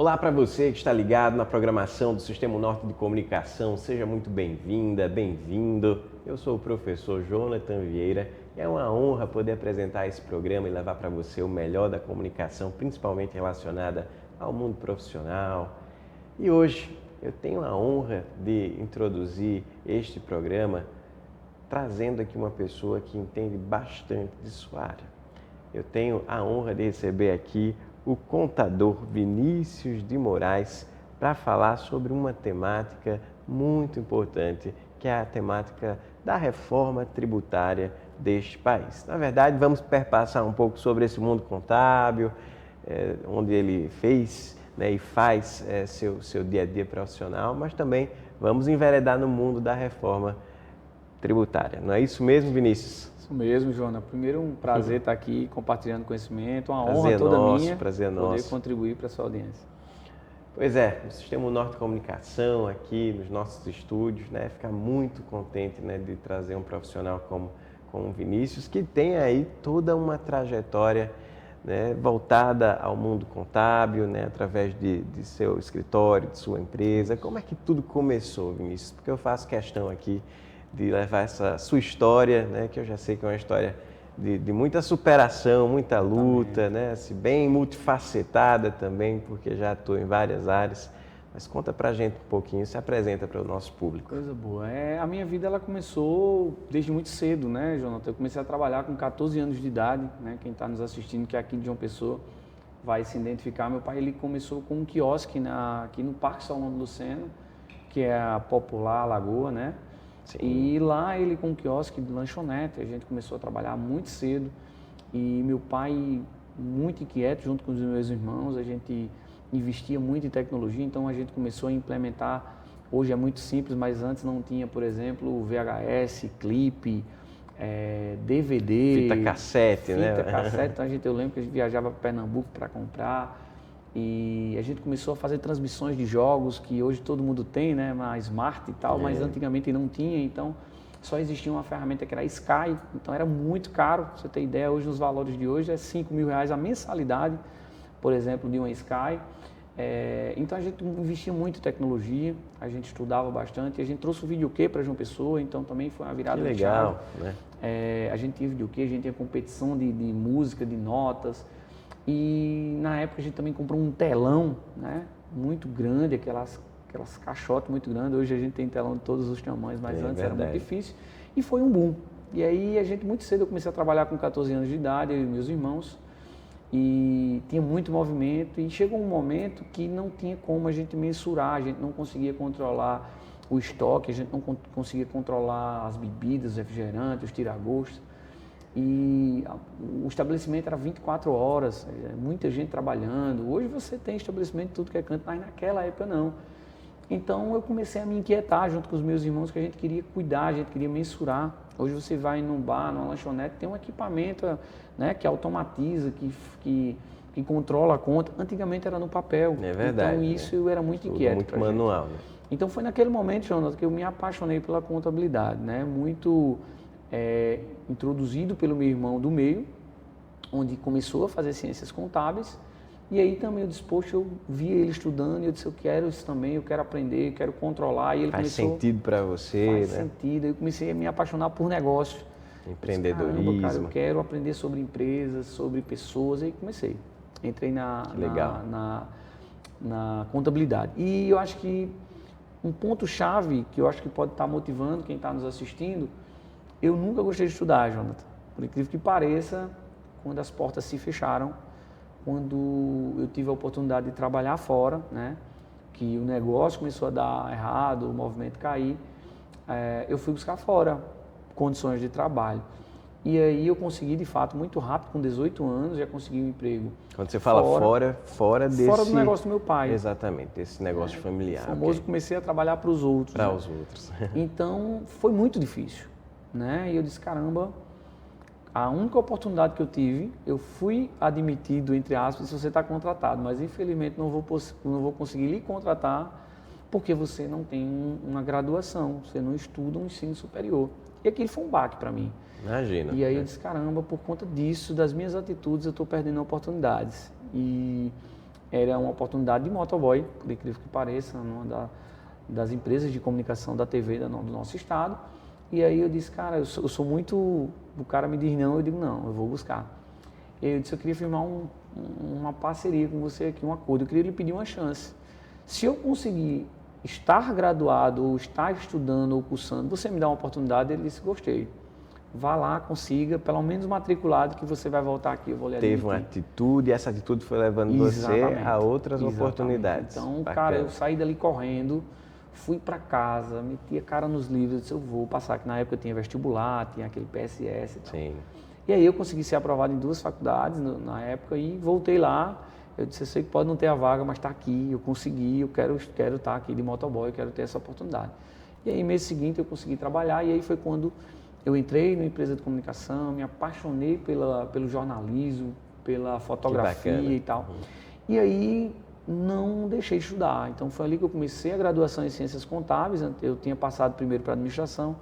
Olá para você que está ligado na programação do Sistema Norte de Comunicação, seja muito bem-vinda, bem-vindo. Eu sou o professor Jonathan Vieira e é uma honra poder apresentar esse programa e levar para você o melhor da comunicação, principalmente relacionada ao mundo profissional. E hoje eu tenho a honra de introduzir este programa trazendo aqui uma pessoa que entende bastante de sua área. Eu tenho a honra de receber aqui o contador Vinícius de Moraes para falar sobre uma temática muito importante, que é a temática da reforma tributária deste país. Na verdade, vamos perpassar um pouco sobre esse mundo contábil, onde ele fez, né, e faz seu dia a dia profissional, mas também vamos enveredar no mundo da reforma tributária. Não é isso mesmo, Vinícius? Isso mesmo, Joana. Primeiro, um prazer estar aqui compartilhando conhecimento, uma Prazer honra toda nosso, minha prazer poder nosso. contribuir para a sua audiência. Pois é, o Sistema Norte de Comunicação aqui nos nossos estúdios, né, fica muito contente, né, de trazer um profissional como o Vinícius, que tem aí toda uma trajetória, né, voltada ao mundo contábil, né, através de seu escritório, de sua empresa. Como é que tudo começou, Vinícius? Porque eu faço questão aqui de levar essa sua história, né, que eu já sei que é uma história de muita superação, muita luta, né, assim, bem multifacetada também, porque já estou em várias áreas. Mas conta pra gente um pouquinho, se apresenta para o nosso público. Coisa boa. A minha vida ela começou desde muito cedo, né, Jonathan? Eu comecei a trabalhar com 14 anos de idade, né? Quem está nos assistindo, que é aqui de João Pessoa, vai se identificar. Meu pai ele começou com um quiosque aqui no Parque Solano Lucena, que é a popular Lagoa, né? Sim. E lá ele com um quiosque de lanchonete, a gente começou a trabalhar muito cedo e meu pai muito inquieto junto com os meus irmãos, a gente investia muito em tecnologia, então a gente começou a implementar, hoje é muito simples, mas antes não tinha, por exemplo, VHS, clipe, DVD, Fita cassete, né? Fita cassete, então eu lembro que a gente viajava para Pernambuco para comprar e a gente começou a fazer transmissões de jogos que hoje todo mundo tem, né, uma Smart e tal, mas antigamente não tinha, então só existia uma ferramenta que era a Sky, então era muito caro, pra você ter ideia, hoje nos valores de hoje é R$5.000 a mensalidade, por exemplo, de uma Sky. Então a gente investia muito em tecnologia, a gente estudava bastante, a gente trouxe o videokê para João Pessoa, então também foi uma virada de chave. Né? A gente tinha videokê, a gente tinha competição de música, de notas, e na época a gente também comprou um telão, né, muito grande, aquelas caixotes muito grandes. Hoje a gente tem telão de todos os tamanhos, mas antes era muito difícil. E foi um boom. E aí a gente muito cedo, eu comecei a trabalhar com 14 anos de idade, eu e meus irmãos, e tinha muito movimento. E chegou um momento que não tinha como a gente mensurar, a gente não conseguia controlar o estoque, a gente não conseguia controlar as bebidas, os refrigerantes, os tira-gostos. E o estabelecimento era 24 horas, muita gente trabalhando. Hoje você tem estabelecimento de tudo que é canto, mas naquela época não. Então eu comecei a me inquietar junto com os meus irmãos, que a gente queria cuidar, a gente queria mensurar. Hoje você vai num bar, numa lanchonete, tem um equipamento, né, que automatiza, que controla a conta. Antigamente era no papel. É verdade. Então isso eu era muito inquieto. Muito manual. Né? Então foi naquele momento, Jonathan, que eu me apaixonei pela contabilidade, né? Muito introduzido pelo meu irmão do meio, onde começou a fazer ciências contábeis. E aí também eu disposto, eu via ele estudando e eu disse, eu quero isso também, eu quero aprender, eu quero controlar. E ele faz sentido para você, faz né? sentido. Eu comecei a me apaixonar por negócio. Empreendedorismo. Caramba, cara, eu quero aprender sobre empresas, sobre pessoas. E aí comecei. Entrei na contabilidade. E eu acho que um ponto-chave que eu acho que pode estar motivando quem está nos assistindo, eu nunca gostei de estudar, Jonathan. Por incrível que pareça, quando as portas se fecharam, quando eu tive a oportunidade de trabalhar fora, né, que o negócio começou a dar errado, o movimento cair, eu fui buscar fora condições de trabalho. E aí eu consegui, de fato, muito rápido, com 18 anos, já consegui um emprego. Quando você fala fora desse... Fora do negócio do meu pai. Exatamente, desse negócio familiar. O famoso, comecei a trabalhar para os outros. Para os outros. Então, foi muito difícil, né? E eu disse, caramba, a única oportunidade que eu tive, eu fui admitido, entre aspas, se você está contratado, mas infelizmente não vou conseguir lhe contratar porque você não tem uma graduação, você não estuda um ensino superior. E aquilo foi um baque para mim. Imagina. E aí eu disse, caramba, por conta disso, das minhas atitudes, eu estou perdendo oportunidades. E era uma oportunidade de motoboy, por incrível que pareça, numa das empresas de comunicação da TV do nosso estado. E aí eu disse, cara, eu sou muito... O cara me diz não, eu digo não, eu vou buscar. E aí eu disse, eu queria firmar uma parceria com você aqui, um acordo. Eu queria lhe pedir uma chance. Se eu conseguir estar graduado, ou estar estudando, ou cursando, você me dá uma oportunidade? Ele disse, gostei. Vá lá, consiga, pelo menos matriculado, que você vai voltar aqui, eu vou lhe admitir. Teve uma atitude, e essa atitude foi levando você a outras oportunidades. Então, Bacana. cara, eu saí dali correndo, fui para casa, meti a cara nos livros, eu disse, eu vou passar, que na época tinha vestibular, tinha aquele PSS e tal. Sim. E aí eu consegui ser aprovado em 2 faculdades na época e voltei lá. Eu disse, eu sei que pode não ter a vaga, mas está aqui, eu consegui, eu quero estar aqui de motoboy, eu quero ter essa oportunidade. E aí, mês seguinte, eu consegui trabalhar e aí foi quando eu entrei numa empresa de comunicação, me apaixonei pelo jornalismo, pela fotografia e tal. E aí não deixei de estudar. Então foi ali que eu comecei a graduação em Ciências Contábeis. Eu tinha passado primeiro para administração,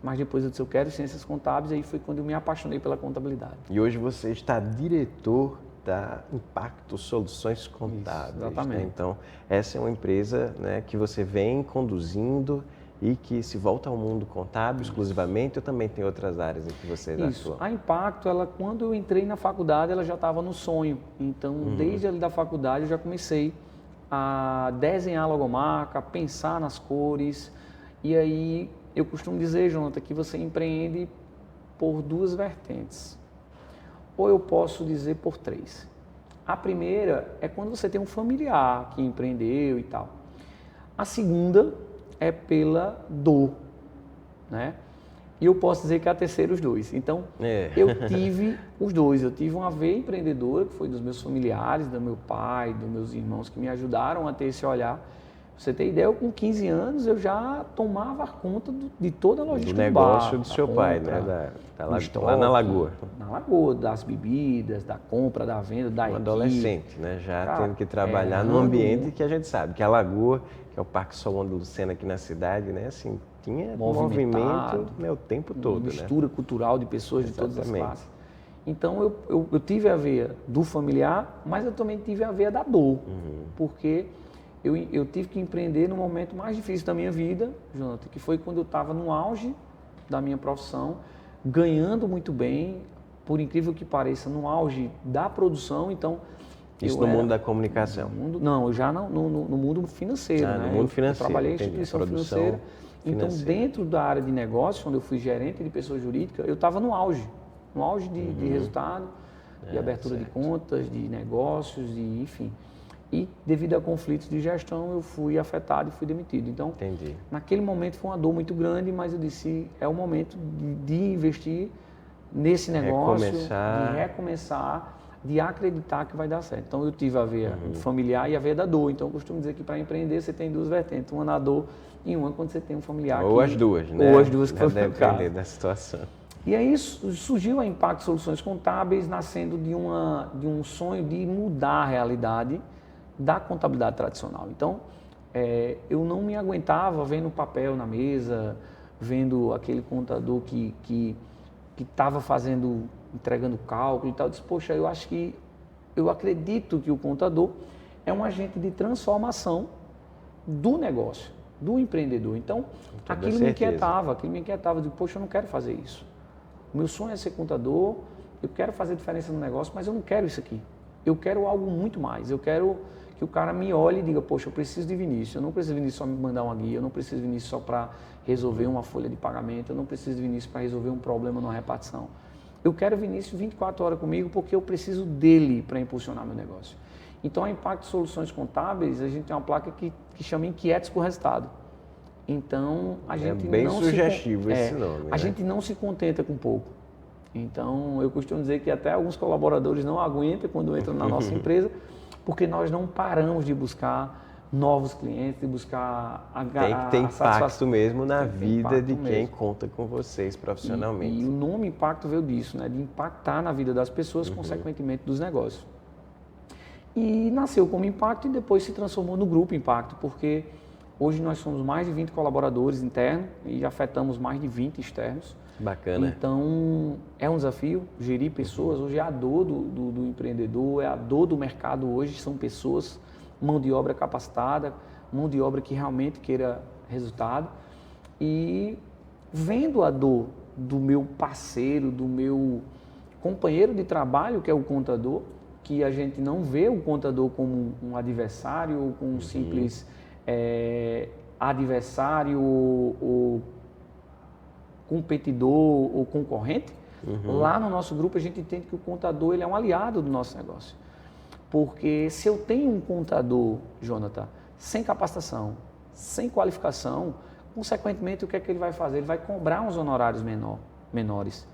mas depois eu disse, eu quero Ciências Contábeis, e aí foi quando eu me apaixonei pela contabilidade. E hoje você está diretor da Impacto Soluções Contábeis. Isso, exatamente. Né? Então, essa é uma empresa, né, que você vem conduzindo e que se volta ao mundo contábil exclusivamente, ou também tem outras áreas em que vocês atuam? A Impacto, quando eu entrei na faculdade, ela já estava no sonho. Então, desde ali da faculdade, eu já comecei a desenhar a logomarca, a pensar nas cores. E aí, eu costumo dizer, Jonathan, que você empreende por 2 vertentes. Ou eu posso dizer por 3. A primeira é quando você tem um familiar que empreendeu e tal. A segunda é pela dor, né? E eu posso dizer que a terceira, os 2. Então, eu tive os 2. Eu tive uma veia empreendedora, que foi dos meus familiares, do meu pai, dos meus irmãos, que me ajudaram a ter esse olhar. Pra você ter ideia, eu com 15 anos, eu já tomava conta de toda a logística do negócio bar, do seu pai, né? Lá na Lagoa. Na Lagoa, das bebidas, da compra, da venda, da equipe. Adolescente, né? Já tendo que trabalhar num ambiente que a gente sabe, que a Lagoa, que é o Parque Solon de Lucena aqui na cidade, né? Assim, tinha movimento o tempo todo, mistura cultural de pessoas de todas as classes. Então, eu tive a veia do familiar, mas eu também tive a veia da dor, porque eu tive que empreender no momento mais difícil da minha vida, Jonathan, que foi quando eu estava no auge da minha profissão, ganhando muito bem, por incrível que pareça, no auge da produção. Então, isso no mundo da comunicação? Não, eu já no mundo financeiro. No mundo financeiro. Eu trabalhei em instituição financeira. Então, dentro da área de negócio, onde eu fui gerente de pessoa jurídica, eu estava no auge de resultado, de abertura de contas, de negócios, enfim. E devido a conflitos de gestão, eu fui afetado e fui demitido. Então, naquele momento foi uma dor muito grande, mas eu disse, é o momento de investir nesse negócio, de recomeçar, de acreditar que vai dar certo. Então, eu tive a veia familiar e a veia da dor. Então, eu costumo dizer que para empreender você tem 2 vertentes, uma na dor e uma quando você tem um familiar. Ou as duas, né? Ou as duas, que foi o caso. Depender da situação. E aí surgiu a Impacto Soluções Contábeis, nascendo de um sonho de mudar a realidade da contabilidade tradicional. Então, eu não me aguentava vendo papel na mesa, vendo aquele contador que estava entregando cálculo e tal. Eu disse, poxa, eu acredito que o contador é um agente de transformação do negócio, do empreendedor. Então, aquilo me inquietava. Eu digo, poxa, eu não quero fazer isso. O meu sonho é ser contador, eu quero fazer diferença no negócio, mas eu não quero isso aqui. Eu quero algo muito mais. Eu quero que o cara me olhe e diga, poxa, eu preciso de Vinícius. Eu não preciso de Vinícius só me mandar uma guia, eu não preciso de Vinícius só para resolver uma folha de pagamento, eu não preciso de Vinícius para resolver um problema numa repartição. Eu quero Vinícius 24 horas comigo porque eu preciso dele para impulsionar meu negócio. Então, a Impacto Soluções Contábeis, a gente tem uma placa que chama Inquietos com Resultado. Então, a gente bem sugestivo esse nome. A gente não se contenta com pouco. Então, eu costumo dizer que até alguns colaboradores não aguentam quando entram na nossa empresa, porque nós não paramos de buscar novos clientes, de buscar tem que ter impacto mesmo na vida de quem conta com vocês profissionalmente. E o nome Impacto veio disso, né? De impactar na vida das pessoas, consequentemente dos negócios. E nasceu como Impacto e depois se transformou no Grupo Impacto, porque hoje nós somos mais de 20 colaboradores internos e afetamos mais de 20 externos. Bacana. Então, é um desafio gerir pessoas. Hoje é a dor do empreendedor, é a dor do mercado hoje, são pessoas, mão de obra capacitada, mão de obra que realmente queira resultado. E vendo a dor do meu parceiro, do meu companheiro de trabalho, que é o contador, que a gente não vê o contador como um adversário ou como um simples adversário ou competidor ou concorrente. Lá no nosso grupo a gente entende que o contador ele é um aliado do nosso negócio. Porque se eu tenho um contador, Jonathan, sem capacitação, sem qualificação, consequentemente o que é que ele vai fazer? Ele vai cobrar uns honorários menores.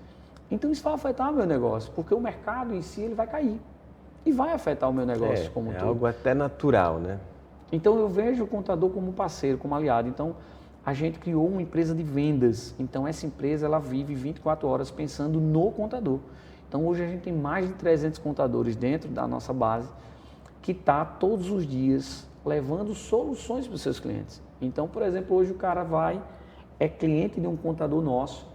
Então isso vai afetar o meu negócio, porque o mercado em si ele vai cair. E vai afetar o meu negócio como um todo. É algo até natural, né? Então eu vejo o contador como parceiro, como aliado. Então a gente criou uma empresa de vendas. Então essa empresa ela vive 24 horas pensando no contador. Então hoje a gente tem mais de 300 contadores dentro da nossa base que está todos os dias levando soluções para os seus clientes. Então, por exemplo, hoje o cara é cliente de um contador nosso,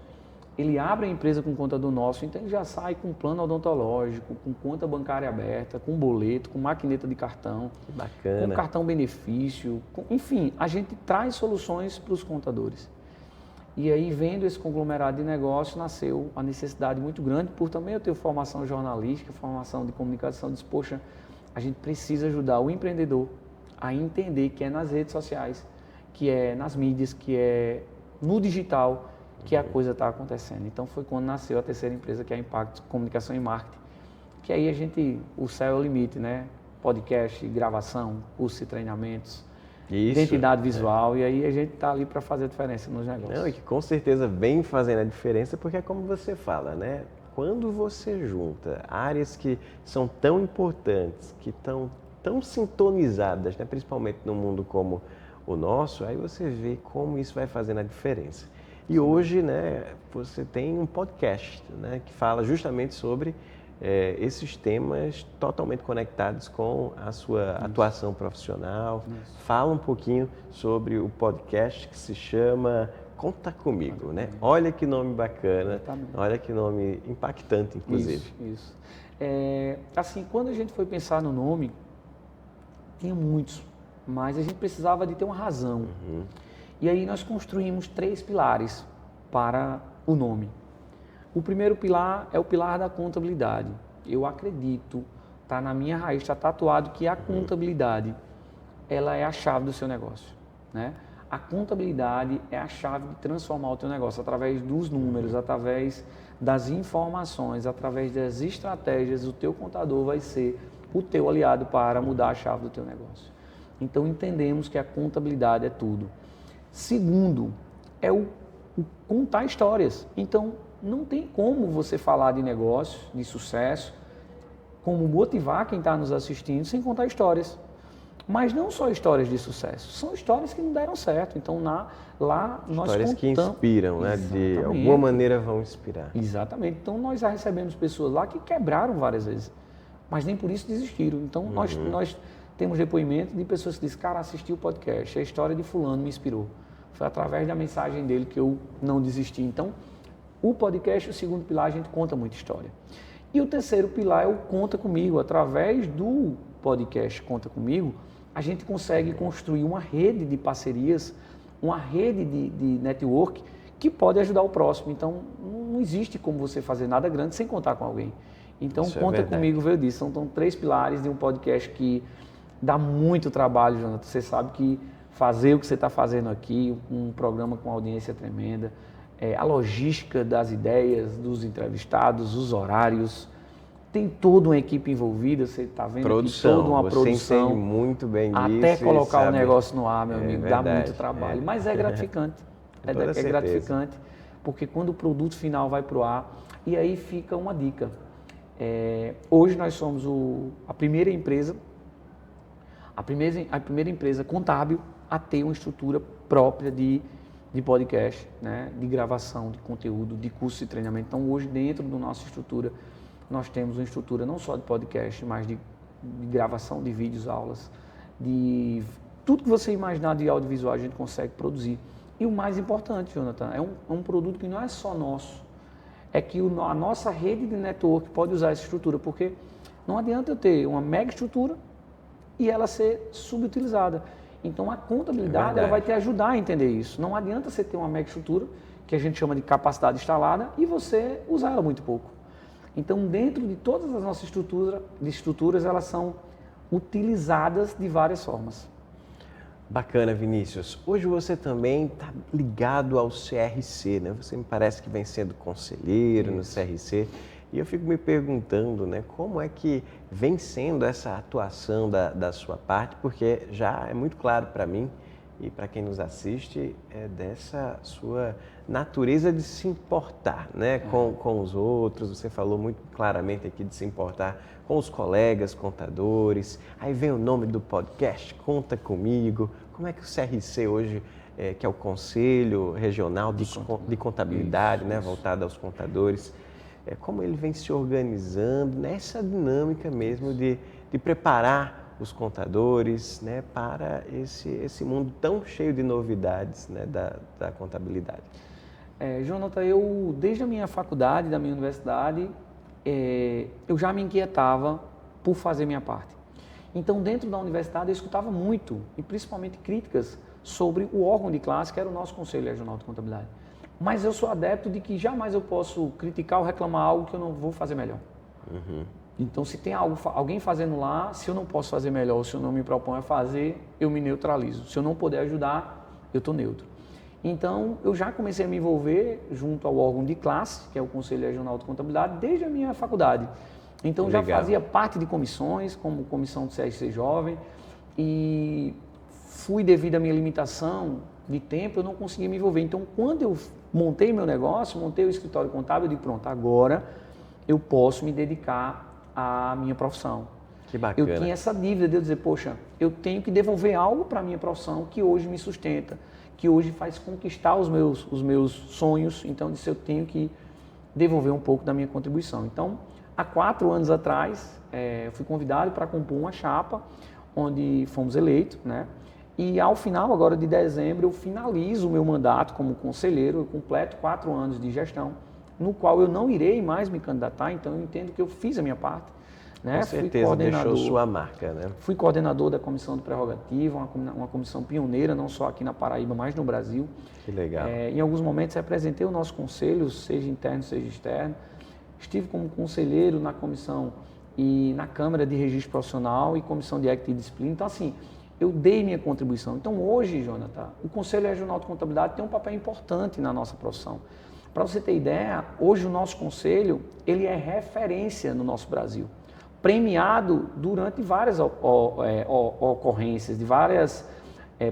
ele abre a empresa com um contador nosso, então ele já sai com plano odontológico, com conta bancária aberta, com boleto, com maquineta de cartão, que bacana, com cartão benefício, enfim, a gente traz soluções para os contadores. E aí, vendo esse conglomerado de negócio, nasceu a necessidade muito grande, por também eu ter formação jornalística, formação de comunicação, disse, poxa, a gente precisa ajudar o empreendedor a entender que é nas redes sociais, que é nas mídias, que é no digital, que a coisa está acontecendo. Então foi quando nasceu a terceira empresa, que é a Impacto Comunicação e Marketing, que aí o céu é o limite, né? Podcast, gravação, cursos e treinamentos, identidade visual, e aí a gente está ali para fazer a diferença nos negócios. Não, e que com certeza vem fazendo a diferença, porque é como você fala, né? Quando você junta áreas que são tão importantes, que estão tão sintonizadas, né? Principalmente num mundo como o nosso, aí você vê como isso vai fazendo a diferença. E hoje, né, você tem um podcast, né, que fala justamente sobre esses temas totalmente conectados com a sua atuação profissional. Fala um pouquinho sobre o podcast que se chama Conta Comigo, né? Olha que nome bacana, exatamente. Olha que nome impactante, inclusive. Isso. Assim, quando a gente foi pensar no nome, tinha muitos, mas a gente precisava de ter uma razão. E aí nós construímos 3 pilares para o nome. O primeiro pilar é o pilar da contabilidade. Eu acredito, está na minha raiz, está tatuado que a contabilidade, ela é a chave do seu negócio, né? A contabilidade é a chave de transformar o teu negócio através dos números, através das informações, através das estratégias. O teu contador vai ser o teu aliado para mudar a chave do teu negócio. Então entendemos que a contabilidade é tudo. Segundo, é o contar histórias. Então, não tem como você falar de negócio, de sucesso, como motivar quem está nos assistindo sem contar histórias. Mas não só histórias de sucesso, são histórias que não deram certo. Então, lá nós histórias que inspiram, né? De alguma maneira vão inspirar. Exatamente. Então, nós já recebemos pessoas lá que quebraram várias vezes, mas nem por isso desistiram. Então, nós temos depoimento de pessoas que dizem, cara, assisti o podcast, a história de fulano me inspirou. Foi através da mensagem dele que eu não desisti. Então, o podcast, o segundo pilar, a gente conta muita história. E o terceiro pilar é o Conta Comigo. Através do podcast Conta Comigo, a gente consegue construir uma rede de parcerias, uma rede de network que pode ajudar o próximo. Então, não existe como você fazer nada grande sem contar com alguém. Então, isso Conta Comigo veio disso. São 3 pilares de um podcast que dá muito trabalho, Jonathan. Você sabe que fazer o que você está fazendo aqui, um programa com audiência tremenda, a logística das ideias, dos entrevistados, os horários, tem toda uma equipe envolvida, você está vendo produção, aqui toda uma produção. Você entende muito bem disso. Até colocar o negócio no ar, meu amigo, dá muito trabalho, mas é gratificante. É gratificante, porque quando o produto final vai para o ar, e aí fica uma dica. Hoje nós somos a primeira empresa contábil a ter uma estrutura própria de podcast, né, de gravação, de conteúdo, de curso e treinamento. Então, hoje, dentro da nossa estrutura, nós temos uma estrutura não só de podcast, mas de gravação de vídeos, aulas, de tudo que você imaginar de audiovisual a gente consegue produzir. E o mais importante, Jonathan, é um produto que não é só nosso, é que a nossa rede de network pode usar essa estrutura, porque não adianta eu ter uma mega estrutura e ela ser subutilizada. Então a contabilidade ela vai te ajudar a entender isso. Não adianta você ter uma mega estrutura, que a gente chama de capacidade instalada, e você usar ela muito pouco. Então dentro de todas as nossas estruturas elas são utilizadas de várias formas. Bacana, Vinícius. Hoje você também está ligado ao CRC, né? Você me parece que vem sendo conselheiro no CRC. E eu fico me perguntando, né, como é que vem sendo essa atuação da sua parte, porque já é muito claro para mim e para quem nos assiste, é dessa sua natureza de se importar, né, com os outros. Você falou muito claramente aqui de se importar com os colegas, contadores. Aí vem o nome do podcast, Conta Comigo. Como é que o CRC hoje, que é o Conselho Regional de Contabilidade, né, voltado aos contadores, como ele vem se organizando nessa dinâmica mesmo de preparar os contadores, né, para esse mundo tão cheio de novidades, né, da contabilidade? Jonathan, eu desde a minha faculdade, da minha universidade, eu já me inquietava por fazer minha parte. Então, dentro da universidade, eu escutava muito, e principalmente críticas, sobre o órgão de classe, que era o nosso Conselho Regional de Contabilidade. Mas eu sou adepto de que jamais eu posso criticar ou reclamar algo que eu não vou fazer melhor. Então, se tem alguém fazendo lá, se eu não posso fazer melhor, ou se eu não me proponho a fazer, eu me neutralizo. Se eu não puder ajudar, eu estou neutro. Então, eu já comecei a me envolver junto ao órgão de classe, que é o Conselho Regional de Contabilidade, desde a minha faculdade. Então, já fazia parte de comissões, como comissão do CRC Jovem, e fui, devido à minha limitação de tempo, eu não conseguia me envolver. Então, quando eu montei meu negócio, montei o escritório contábil, eu disse, pronto, agora eu posso me dedicar à minha profissão. Que bacana. Eu tinha essa dívida de eu dizer, poxa, eu tenho que devolver algo para a minha profissão que hoje me sustenta, que hoje faz conquistar os meus sonhos. Então, eu disse, eu tenho que devolver um pouco da minha contribuição. Então, há 4 anos atrás, eu fui convidado para compor uma chapa, onde fomos eleitos, né? E ao final, agora de dezembro, eu finalizo o meu mandato como conselheiro, eu completo 4 anos de gestão, no qual eu não irei mais me candidatar, então eu entendo que eu fiz a minha parte. Né? Com certeza, deixou sua marca, né? Fui coordenador da Comissão de Prerrogativa, uma comissão pioneira, não só aqui na Paraíba, mas no Brasil. Que legal. Em alguns momentos representei o nosso conselho, seja interno, seja externo. Estive como conselheiro na comissão e na Câmara de Registro Profissional e Comissão de Ética e Disciplina. Então, assim, eu dei minha contribuição. Então, hoje, Jonathan, o Conselho Regional de Contabilidade tem um papel importante na nossa profissão. Para você ter ideia, hoje o nosso conselho, ele é referência no nosso Brasil. Premiado durante várias ocorrências, de várias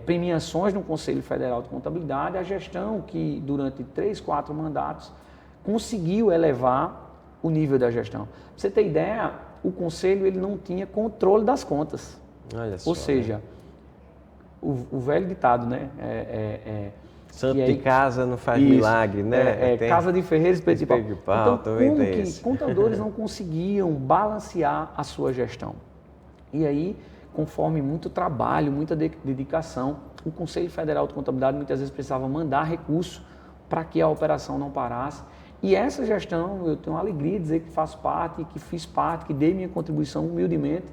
premiações no Conselho Federal de Contabilidade, a gestão que durante 3, 4 mandatos conseguiu elevar o nível da gestão. Para você ter ideia, o Conselho ele não tinha controle das contas. Olha só, ou seja, o velho ditado, né? Santo de casa não faz milagre, né? Casa de ferreiro, espeto de pau. Então, também como tem que esse. contadores não conseguiam balancear a sua gestão? E aí, conforme muito trabalho, muita dedicação, o Conselho Federal de Contabilidade muitas vezes precisava mandar recurso para que a operação não parasse. E essa gestão, eu tenho a alegria de dizer que faço parte, que fiz parte, que dei minha contribuição humildemente,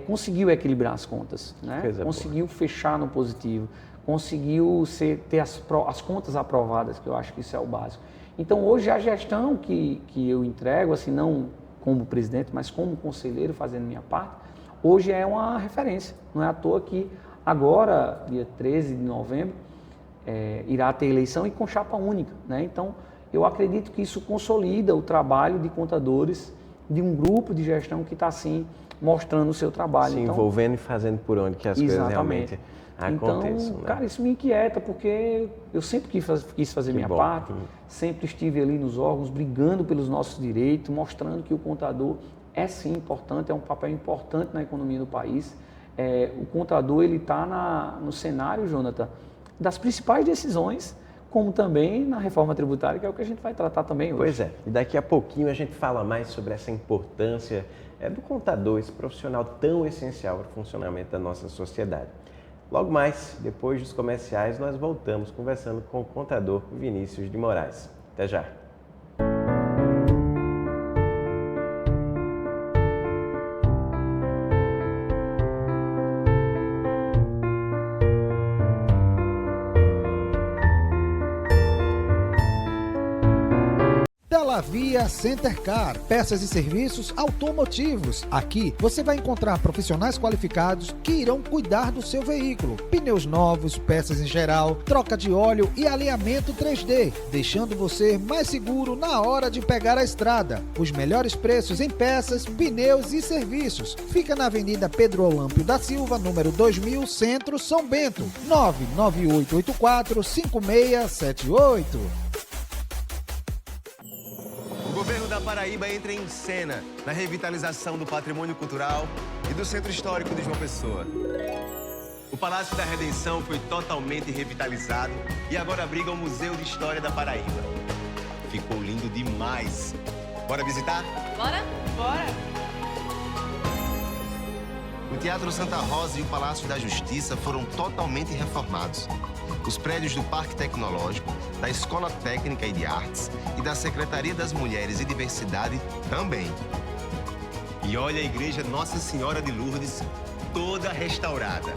conseguiu equilibrar as contas, né? Conseguiu fechar no positivo, conseguiu ter as contas aprovadas, que eu acho que isso é o básico. Então, hoje, a gestão que eu entrego, assim, não como presidente, mas como conselheiro, fazendo minha parte, hoje é uma referência. Não é à toa que agora, dia 13 de novembro, irá ter eleição e com chapa única, né? Então, eu acredito que isso consolida o trabalho de contadores de um grupo de gestão que está, assim, mostrando o seu trabalho. Se envolvendo e fazendo por onde que as coisas realmente aconteçam. Então, cara, isso me inquieta, porque eu sempre quis fazer minha parte, sempre estive ali nos órgãos, brigando pelos nossos direitos, mostrando que o contador é sim importante, é um papel importante na economia do país. O contador, ele está no cenário, Jonathan, das principais decisões, como também na reforma tributária, que é o que a gente vai tratar também hoje. Pois é, e daqui a pouquinho a gente fala mais sobre essa importância do contador, esse profissional tão essencial para o funcionamento da nossa sociedade. Logo mais, depois dos comerciais, nós voltamos conversando com o contador Vinícius de Moraes. Até já! Via Centercar, peças e serviços automotivos. Aqui você vai encontrar profissionais qualificados que irão cuidar do seu veículo. Pneus novos, peças em geral, troca de óleo e alinhamento 3D, deixando você mais seguro na hora de pegar a estrada. Os melhores preços em peças, pneus e serviços. Fica na Avenida Pedro Olâmpio da Silva, número 2000, Centro, São Bento. 99884-5678. O governo da Paraíba entra em cena na revitalização do patrimônio cultural e do Centro Histórico de João Pessoa. O Palácio da Redenção foi totalmente revitalizado e agora abriga o Museu de História da Paraíba. Ficou lindo demais. Bora visitar? Bora? Bora! O Teatro Santa Rosa e o Palácio da Justiça foram totalmente reformados. Os prédios do Parque Tecnológico, da Escola Técnica e de Artes e da Secretaria das Mulheres e Diversidade também. E olha a Igreja Nossa Senhora de Lourdes, toda restaurada.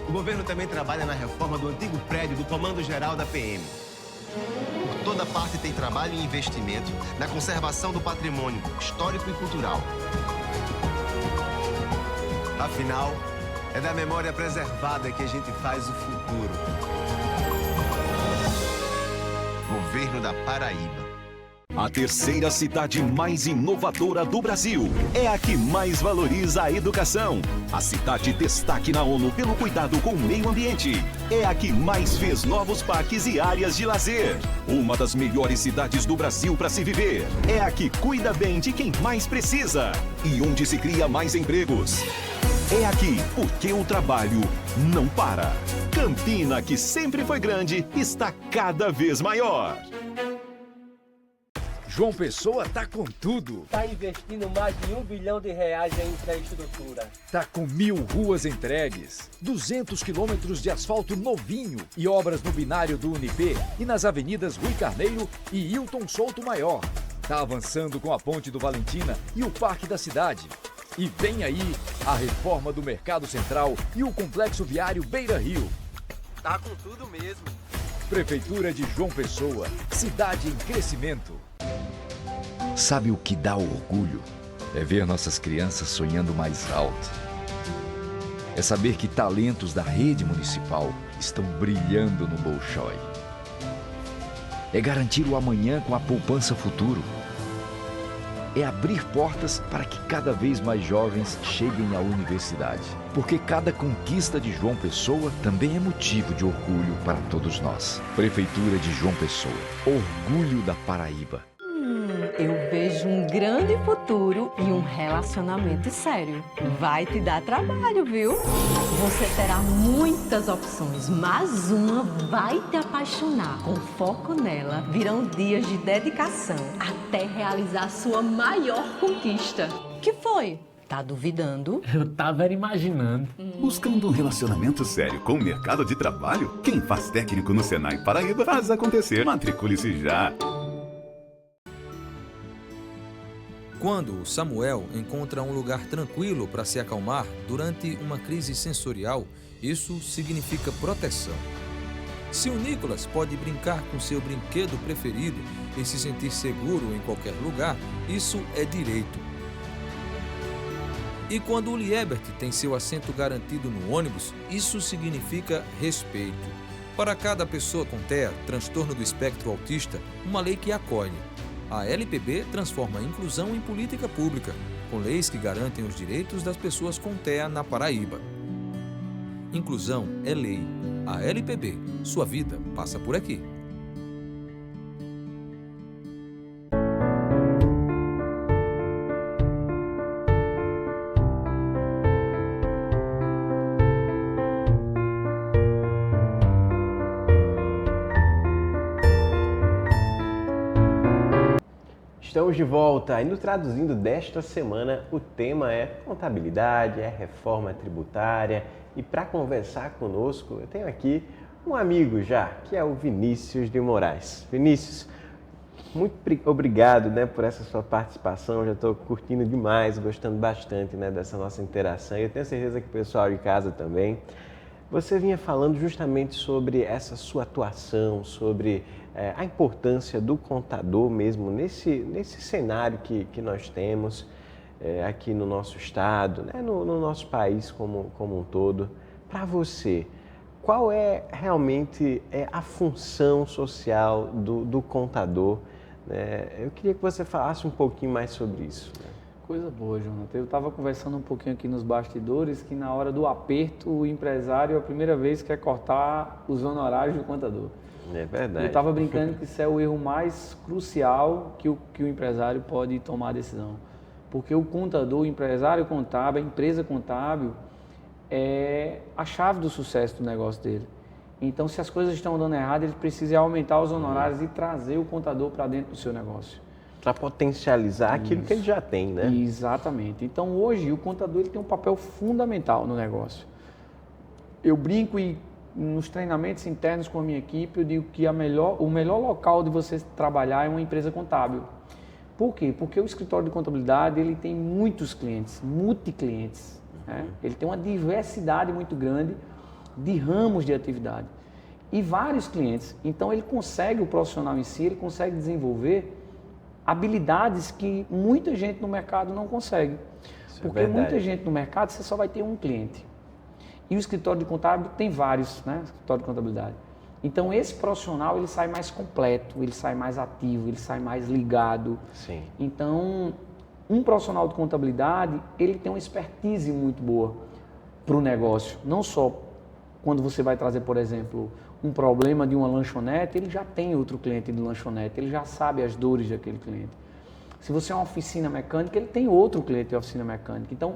O governo também trabalha na reforma do antigo prédio do Comando Geral da PM. Por toda parte tem trabalho e investimento na conservação do patrimônio histórico e cultural. Afinal, é da memória preservada que a gente faz o futuro. Governo da Paraíba. A terceira cidade mais inovadora do Brasil é a que mais valoriza a educação. A cidade destaque na ONU pelo cuidado com o meio ambiente. É a que mais fez novos parques e áreas de lazer. Uma das melhores cidades do Brasil para se viver. É a que cuida bem de quem mais precisa e onde se cria mais empregos. É aqui porque o trabalho não para. Campina, que sempre foi grande, está cada vez maior. João Pessoa tá com tudo. Tá investindo mais de R$1 bilhão em infraestrutura. Tá com 1000 ruas entregues, 200 quilômetros de asfalto novinho e obras no binário do Unip e nas avenidas Rui Carneiro e Hilton Souto Maior. Tá avançando com a Ponte do Valentina e o Parque da Cidade. E vem aí a reforma do Mercado Central e o Complexo Viário Beira Rio. Tá com tudo mesmo. Prefeitura de João Pessoa, cidade em crescimento. Sabe o que dá orgulho? É ver nossas crianças sonhando mais alto. É saber que talentos da rede municipal estão brilhando no Bolshoi. É garantir o amanhã com a poupança futuro. É abrir portas para que cada vez mais jovens cheguem à universidade. Porque cada conquista de João Pessoa também é motivo de orgulho para todos nós. Prefeitura de João Pessoa. Orgulho da Paraíba. Eu vejo um grande futuro e um relacionamento sério. Vai te dar trabalho, viu? Você terá muitas opções, mas uma vai te apaixonar. Com foco nela, virão dias de dedicação até realizar sua maior conquista. Que foi? Tá duvidando? Eu tava imaginando. Buscando um relacionamento sério com o mercado de trabalho? Quem faz técnico no Senai Paraíba faz acontecer. Matricule-se já. Quando Samuel encontra um lugar tranquilo para se acalmar durante uma crise sensorial, isso significa proteção. Se o Nicolas pode brincar com seu brinquedo preferido e se sentir seguro em qualquer lugar, isso é direito. E quando o Liebert tem seu assento garantido no ônibus, isso significa respeito. Para cada pessoa com TEA, transtorno do espectro autista, uma lei que acolhe. A LPB transforma a inclusão em política pública, com leis que garantem os direitos das pessoas com TEA na Paraíba. Inclusão é lei. A LPB, sua vida passa por aqui. Estamos de volta e no Traduzindo desta semana o tema é contabilidade, é reforma tributária, E para conversar conosco, eu tenho aqui um amigo já, que é o Vinícius de Moraes. Vinícius, muito obrigado, né, por essa sua participação. Eu já estou curtindo demais, gostando bastante, né, dessa nossa interação. E eu tenho certeza que o pessoal de casa também. Você vinha falando justamente sobre essa sua atuação, sobre a importância do contador mesmo nesse cenário que nós temos aqui no nosso estado, né, no nosso país como um todo. Para você, qual é realmente a função social do contador? Eu queria que você falasse um pouquinho mais sobre isso. Né? Coisa boa, Jonathan. Eu estava conversando um pouquinho aqui nos bastidores que na hora do aperto o empresário a primeira vez quer cortar os honorários do contador. É verdade. Eu estava brincando que isso é o erro mais crucial que o empresário pode tomar a decisão. Porque o contador, o empresário contábil, a empresa contábil é a chave do sucesso do negócio dele. Então, se as coisas estão dando errado, ele precisa aumentar os honorários e trazer o contador para dentro do seu negócio. Para potencializar aquilo que ele já tem, né? Exatamente. Então, hoje, o contador ele tem um papel fundamental no negócio. Eu brinco e nos treinamentos internos com a minha equipe, eu digo que o melhor local de você trabalhar é uma empresa contábil. Por quê? Porque o escritório de contabilidade ele tem muitos clientes, multiclientes. Né? Ele tem uma diversidade muito grande de ramos de atividade e vários clientes. Então ele consegue, o profissional em si, ele consegue desenvolver habilidades que muita gente no mercado não consegue. Porque muita gente no mercado você só vai ter um cliente. E o escritório de contábil tem vários, né? Escritório de contabilidade. Então esse profissional ele sai mais completo, ele sai mais ativo, ele sai mais ligado. Sim. Então um profissional de contabilidade ele tem uma expertise muito boa para o negócio, não só quando você vai trazer, por exemplo, um problema de uma lanchonete, ele já tem outro cliente de lanchonete, ele já sabe as dores daquele cliente. Se você é uma oficina mecânica, ele tem outro cliente de oficina mecânica. Então,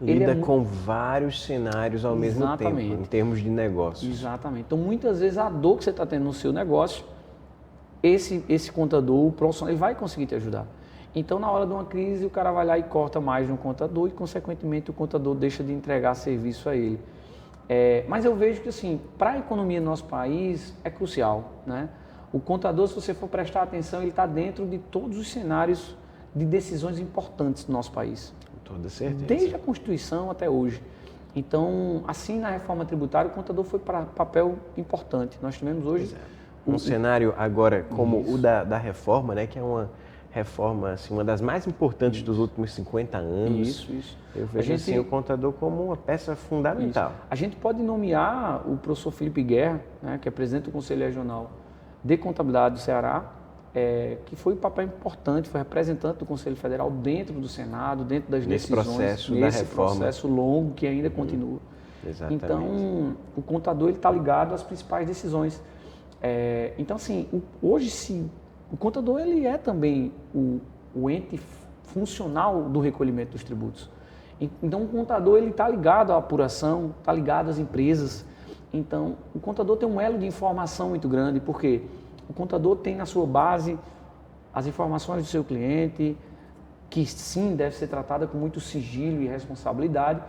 lida com vários cenários ao mesmo tempo, em termos de negócios. Exatamente. Então, muitas vezes, a dor que você está tendo no seu negócio, esse contador, o profissional, ele vai conseguir te ajudar. Então, na hora de uma crise, o cara vai lá e corta mais no contador e, consequentemente, o contador deixa de entregar serviço a ele. Mas eu vejo que, assim, para a economia do nosso país é crucial, né? O contador, se você for prestar atenção, ele está dentro de todos os cenários de decisões importantes do nosso país. Com toda certeza. Desde a Constituição até hoje. Então, assim, na reforma tributária, o contador foi para papel importante. Nós tivemos hoje... Um cenário agora como o da reforma, né? Que é uma reforma, assim, uma das mais importantes dos últimos 50 anos. Isso. Eu vejo assim, o contador como uma peça fundamental. A gente pode nomear o professor Felipe Guerra, né, que é presidente do Conselho Regional de Contabilidade do Ceará, que foi um papel importante, foi representante do Conselho Federal dentro do Senado, dentro das decisões. Nesse processo longo que ainda continua. Exatamente. Então, o contador está ligado às principais decisões. Então, assim, hoje, o contador ele é também o ente funcional do recolhimento dos tributos. Então, o contador ele está ligado à apuração, está ligado às empresas. Então, o contador tem um elo de informação muito grande, porque o contador tem na sua base as informações do seu cliente, que sim, deve ser tratada com muito sigilo e responsabilidade,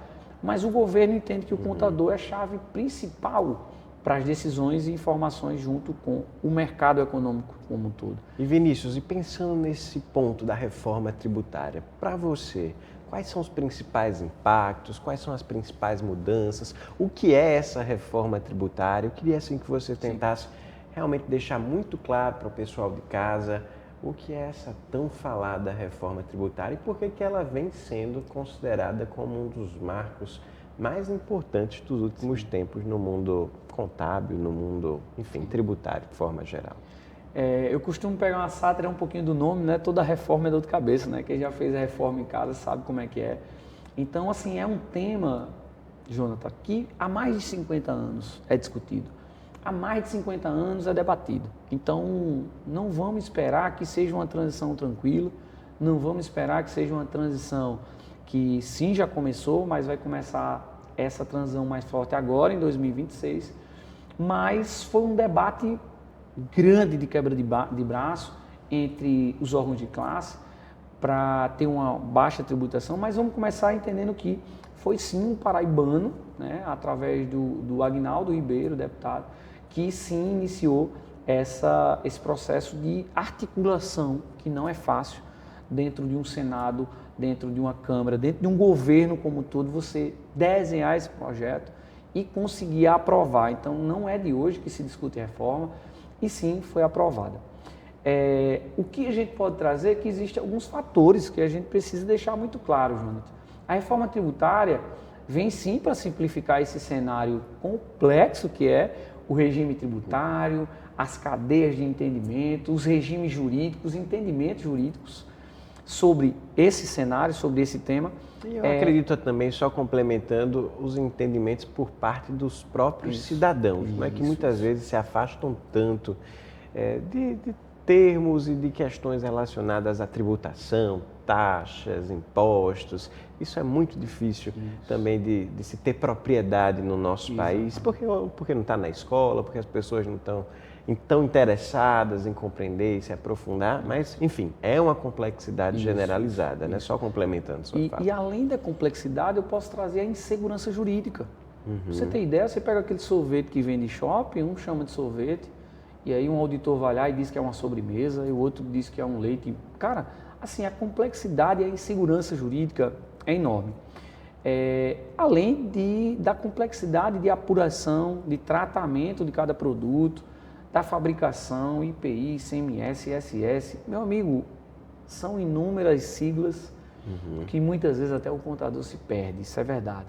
mas o governo entende que o contador é a chave principal para as decisões e informações junto com o mercado econômico como um todo. E Vinícius, e pensando nesse ponto da reforma tributária, para você, quais são os principais impactos, quais são as principais mudanças, o que é essa reforma tributária? Eu queria assim que você tentasse realmente deixar muito claro para o pessoal de casa o que é essa tão falada reforma tributária e por que ela vem sendo considerada como um dos marcos mais importantes dos últimos tempos no mundo contábil, no mundo, enfim, tributário de forma geral. Eu costumo pegar uma sátira um pouquinho do nome, né? Toda reforma é dor de cabeça, né? Quem já fez a reforma em casa sabe como é que é. Então, assim, é um tema, Jonathan, que há mais de 50 anos é discutido. Há mais de 50 anos é debatido. Então, não vamos esperar que seja uma transição tranquila, não vamos esperar que seja uma transição que sim já começou, mas vai começar essa transição mais forte agora, em 2026. Mas foi um debate grande de quebra de braço entre os órgãos de classe, para ter uma baixa tributação, mas vamos começar entendendo que foi sim um paraibano, né, através do Aguinaldo Ribeiro, deputado, que sim iniciou esse processo de articulação, que não é fácil, dentro de um Senado, dentro de uma Câmara, dentro de um governo como um todo, você desenhar esse projeto e conseguir aprovar. Então, não é de hoje que se discute reforma, e sim foi aprovada. O que a gente pode trazer é que existem alguns fatores que a gente precisa deixar muito claro, Jonathan. A reforma tributária vem sim para simplificar esse cenário complexo que é o regime tributário, as cadeias de entendimento, os regimes jurídicos, entendimentos jurídicos sobre esse cenário, sobre esse tema. E eu acredito também, só complementando, os entendimentos por parte dos próprios cidadãos, né, que muitas vezes se afastam tanto de termos e de questões relacionadas à tributação, taxas, impostos. Isso é muito difícil também de se ter propriedade no nosso país, porque não está na escola, porque as pessoas não estão tão interessadas em compreender e se aprofundar, mas, enfim, é uma complexidade generalizada, né? Só complementando sua fala. E além da complexidade, eu posso trazer a insegurança jurídica. Pra você ter ideia, você pega aquele sorvete que vende em shopping, um chama de sorvete, e aí um auditor vai lá e diz que é uma sobremesa, e o outro diz que é um leite. Cara, assim, a complexidade e a insegurança jurídica é enorme. Além da complexidade de apuração, de tratamento de cada produto, da fabricação, IPI, ICMS, ISS. Meu amigo, são inúmeras siglas que muitas vezes até o contador se perde, isso é verdade.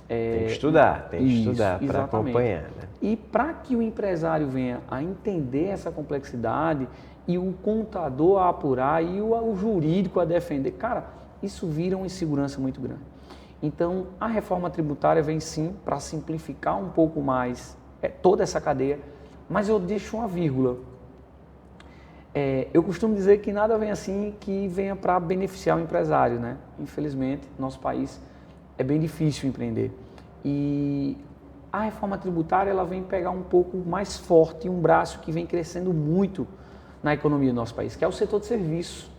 Tem que estudar para acompanhar. Né? E para que o empresário venha a entender essa complexidade e o contador a apurar e o jurídico a defender, cara, isso vira uma insegurança muito grande. Então, a reforma tributária vem sim para simplificar um pouco mais toda essa cadeia, mas eu deixo uma vírgula. Eu costumo dizer que nada vem assim que venha para beneficiar o empresário, né? Infelizmente, no nosso país é bem difícil empreender. E a reforma tributária ela vem pegar um pouco mais forte, um braço que vem crescendo muito na economia do nosso país, que é o setor de serviços.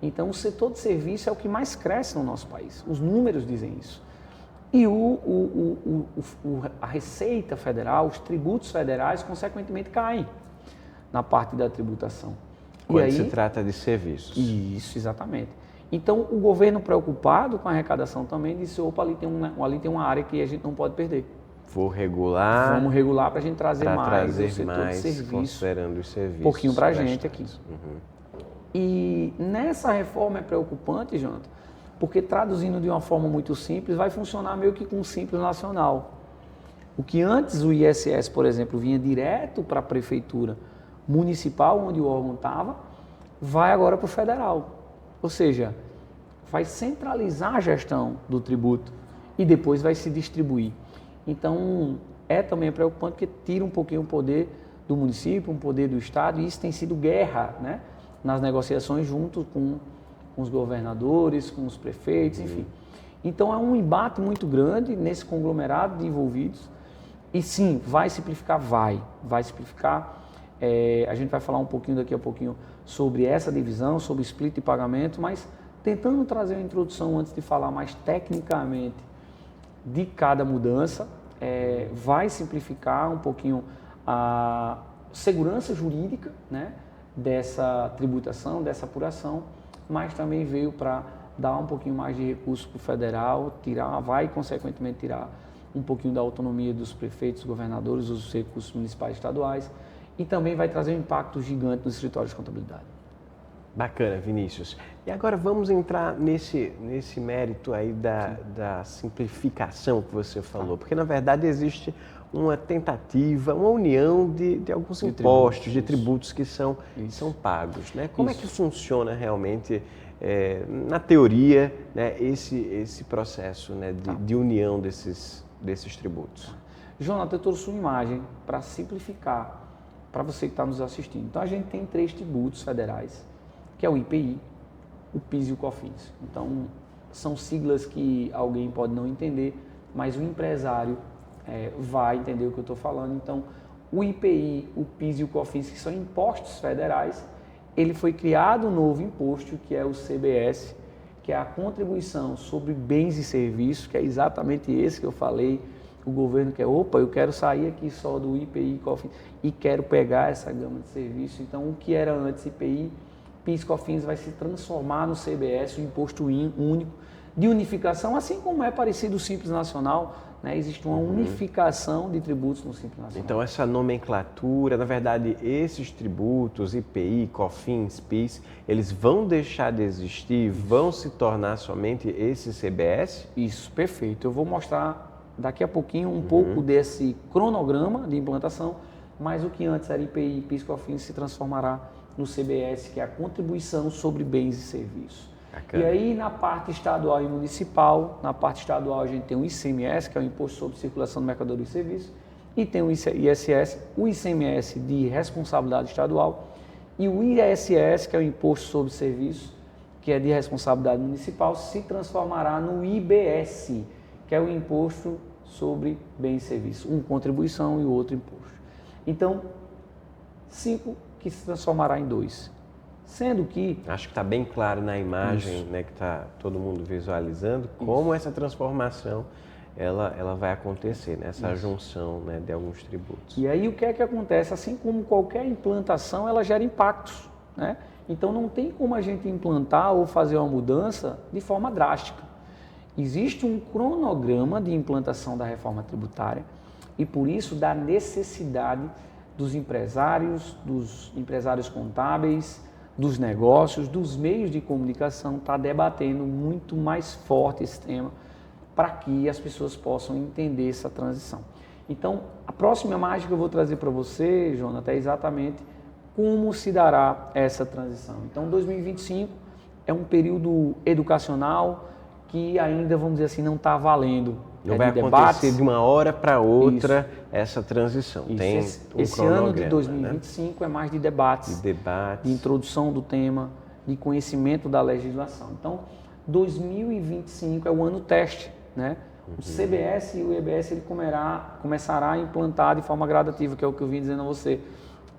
Então, o setor de serviço é o que mais cresce no nosso país. Os números dizem isso. E a Receita Federal, os tributos federais, consequentemente, caem na parte da tributação. Quando se trata de serviços. Isso, exatamente. Então, o governo preocupado com a arrecadação também disse, opa, ali tem uma área que a gente não pode perder. Vamos regular para a gente trazer mais o setor de serviço, considerando os serviços. Um pouquinho para a gente aqui. E nessa reforma é preocupante, Jonathan, porque traduzindo de uma forma muito simples, vai funcionar meio que com um Simples Nacional. O que antes o ISS, por exemplo, vinha direto para a prefeitura municipal, onde o órgão estava, vai agora para o federal. Ou seja, vai centralizar a gestão do tributo e depois vai se distribuir. Então, também preocupante porque tira um pouquinho o poder do município, um poder do estado, e isso tem sido guerra, né, nas negociações junto com os governadores, com os prefeitos, enfim. Então, é um embate muito grande nesse conglomerado de envolvidos. E sim, vai simplificar? Vai simplificar. A gente vai falar um pouquinho daqui a pouquinho sobre essa divisão, sobre o split de pagamento, mas tentando trazer uma introdução antes de falar mais tecnicamente de cada mudança, vai simplificar um pouquinho a segurança jurídica, né, dessa tributação, dessa apuração, mas também veio para dar um pouquinho mais de recurso para o federal, vai consequentemente tirar um pouquinho da autonomia dos prefeitos, governadores, os recursos municipais e estaduais, e também vai trazer um impacto gigante nos escritórios de contabilidade. Bacana, Vinícius. E agora vamos entrar nesse mérito aí da simplificação que você falou, porque na verdade existe uma tentativa, uma união de alguns impostos, de tributos que são pagos, né? Como é que funciona realmente, na teoria, né, esse processo, né, de união desses tributos? Jonathan, eu trouxe uma imagem para simplificar para você que está nos assistindo. Então, a gente tem 3 tributos federais, que é o IPI, o PIS e o COFINS. Então, são siglas que alguém pode não entender, mas o empresário vai entender o que eu estou falando. Então, o IPI, o PIS e o COFINS, que são impostos federais, ele foi criado um novo imposto, que é o CBS, que é a contribuição sobre bens e serviços, que é exatamente esse que eu falei. O governo quer, eu quero sair aqui só do IPI, COFINS, e quero pegar essa gama de serviços. Então, o que era antes IPI, PIS, COFINS vai se transformar no CBS, o imposto único de unificação, assim como é parecido o Simples Nacional, né? Existe uma unificação de tributos no Simples Nacional. Então, essa nomenclatura, na verdade, esses tributos, IPI, COFINS, PIS, eles vão deixar de existir, vão se tornar somente esse CBS? Isso, perfeito. Eu vou mostrar daqui a pouquinho um pouco desse cronograma de implantação, mas o que antes era IPI, PIS, COFINS se transformará no CBS, que é a contribuição sobre bens e serviços. Bacana. E aí, na parte estadual e municipal, na parte estadual a gente tem o ICMS, que é o Imposto sobre Circulação de Mercadoria e Serviços, e tem o ISS, o ICMS de responsabilidade estadual, e o ISS, que é o Imposto sobre Serviços, que é de responsabilidade municipal, se transformará no IBS, que é o Imposto sobre Bens e Serviços, um contribuição e o outro imposto. Então, 5 que se transformará em 2. Sendo que... Acho que está bem claro na imagem, né, que está todo mundo visualizando, como essa transformação ela vai acontecer, né, essa junção, né, de alguns tributos. E aí o que é que acontece? Assim como qualquer implantação, ela gera impactos, né? Então não tem como a gente implantar ou fazer uma mudança de forma drástica. Existe um cronograma de implantação da reforma tributária e por isso da necessidade dos empresários contábeis, dos negócios, dos meios de comunicação, está debatendo muito mais forte esse tema para que as pessoas possam entender essa transição. Então, a próxima imagem que eu vou trazer para você, Jonathan, é exatamente como se dará essa transição. Então, 2025 é um período educacional que ainda, vamos dizer assim, não está valendo. Não vai acontecer de uma hora para outra essa transição. Isso. Tem esse ano de 2025, né? É mais de debates, de introdução do tema, de conhecimento da legislação. Então, 2025 é o ano teste, né? O CBS e o IBS ele começará a implantar de forma gradativa, que é o que eu vim dizendo a você.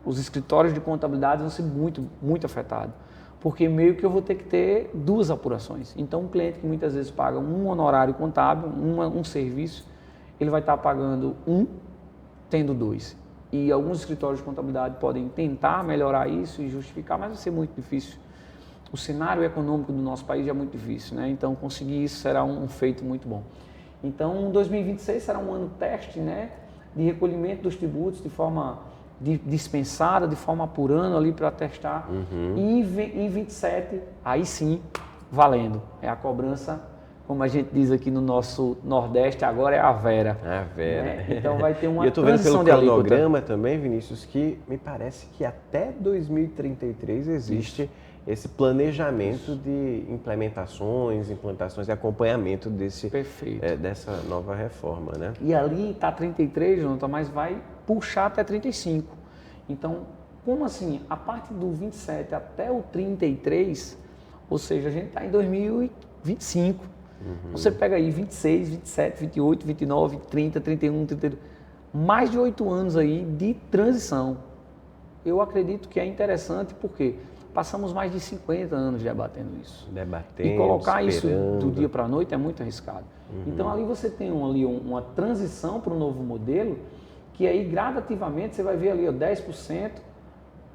Os escritórios de contabilidade vão ser muito afetados, porque meio que eu vou ter que ter 2 apurações. Então, um cliente que muitas vezes paga um honorário contábil, um serviço, ele vai estar pagando tendo 2. E alguns escritórios de contabilidade podem tentar melhorar isso e justificar, mas vai ser muito difícil. O cenário econômico do nosso país já é muito difícil, né? Então, conseguir isso será um feito muito bom. Então, 2026 será um ano teste, né, de recolhimento dos tributos de forma dispensada, de forma apurando ali para testar. E em 27, aí sim, valendo. É a cobrança, como a gente diz aqui no nosso Nordeste, agora é a Vera. A Vera. Né? Então vai ter uma e eu estou vendo pelo de cronograma também, Vinícius, que me parece que até 2033 existe esse planejamento de implantações e acompanhamento dessa nova reforma, né? E ali está 33, Jonathan, mas vai puxar até 35. Então, como assim? A partir do 27 até o 33, ou seja, a gente está em 2025. Você pega aí 26, 27, 28, 29, 30, 31, 32, mais de 8 anos aí de transição. Eu acredito que é interessante porque passamos mais de 50 anos debatendo isso. E colocar isso do dia para a noite é muito arriscado. Então ali você tem uma transição para um novo modelo que aí gradativamente você vai ver ali 10%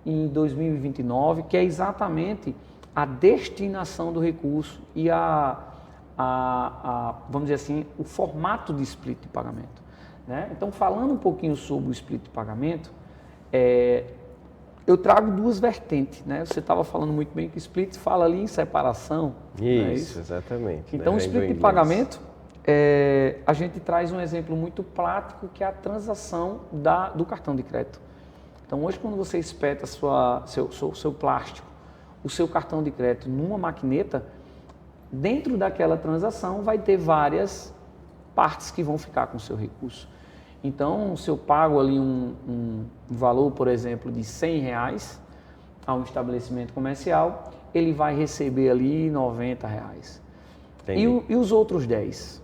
em 2029, que é exatamente a destinação do recurso e vamos dizer assim, o formato de split de pagamento. Né? Então, falando um pouquinho sobre o split de pagamento, eu trago 2 vertentes, né? Você estava falando muito bem que o split fala ali em separação. Isso, exatamente. Então, o split de pagamento, a gente traz um exemplo muito prático que é a transação do cartão de crédito. Então, hoje, quando você espeta seu plástico, o seu cartão de crédito numa maquineta, dentro daquela transação vai ter várias partes que vão ficar com o seu recurso. Então, se eu pago ali um valor, por exemplo, de R$100 a um estabelecimento comercial, ele vai receber ali R$90. E os outros 10?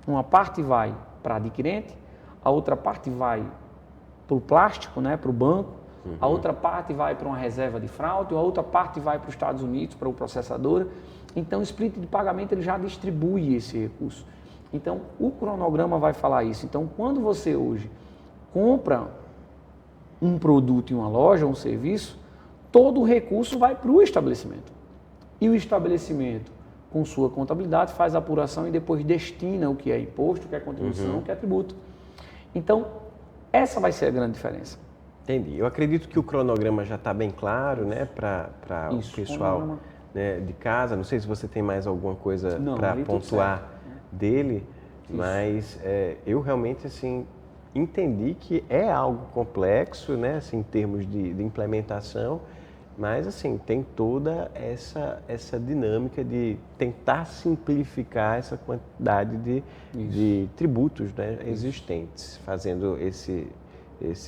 Uma parte vai para adquirente, a outra parte vai para o plástico, né, para o banco, a outra parte vai para uma reserva de fraude, a outra parte vai para os Estados Unidos, para o processador. Então, o split de pagamento ele já distribui esse recurso. Então, o cronograma vai falar isso. Então, quando você hoje compra um produto em uma loja, um serviço, todo o recurso vai para o estabelecimento. E o estabelecimento, com sua contabilidade, faz a apuração e depois destina o que é imposto, o que é contribuição, o que é tributo. Então, essa vai ser a grande diferença. Entendi. Eu acredito que o cronograma já está bem claro, né, para o pessoal, né, de casa. Não sei se você tem mais alguma coisa para pontuar dele, mas eu realmente assim entendi que é algo complexo, né, assim, em termos de implementação, mas assim tem toda essa dinâmica de tentar simplificar essa quantidade de tributos, né, existentes, fazendo esse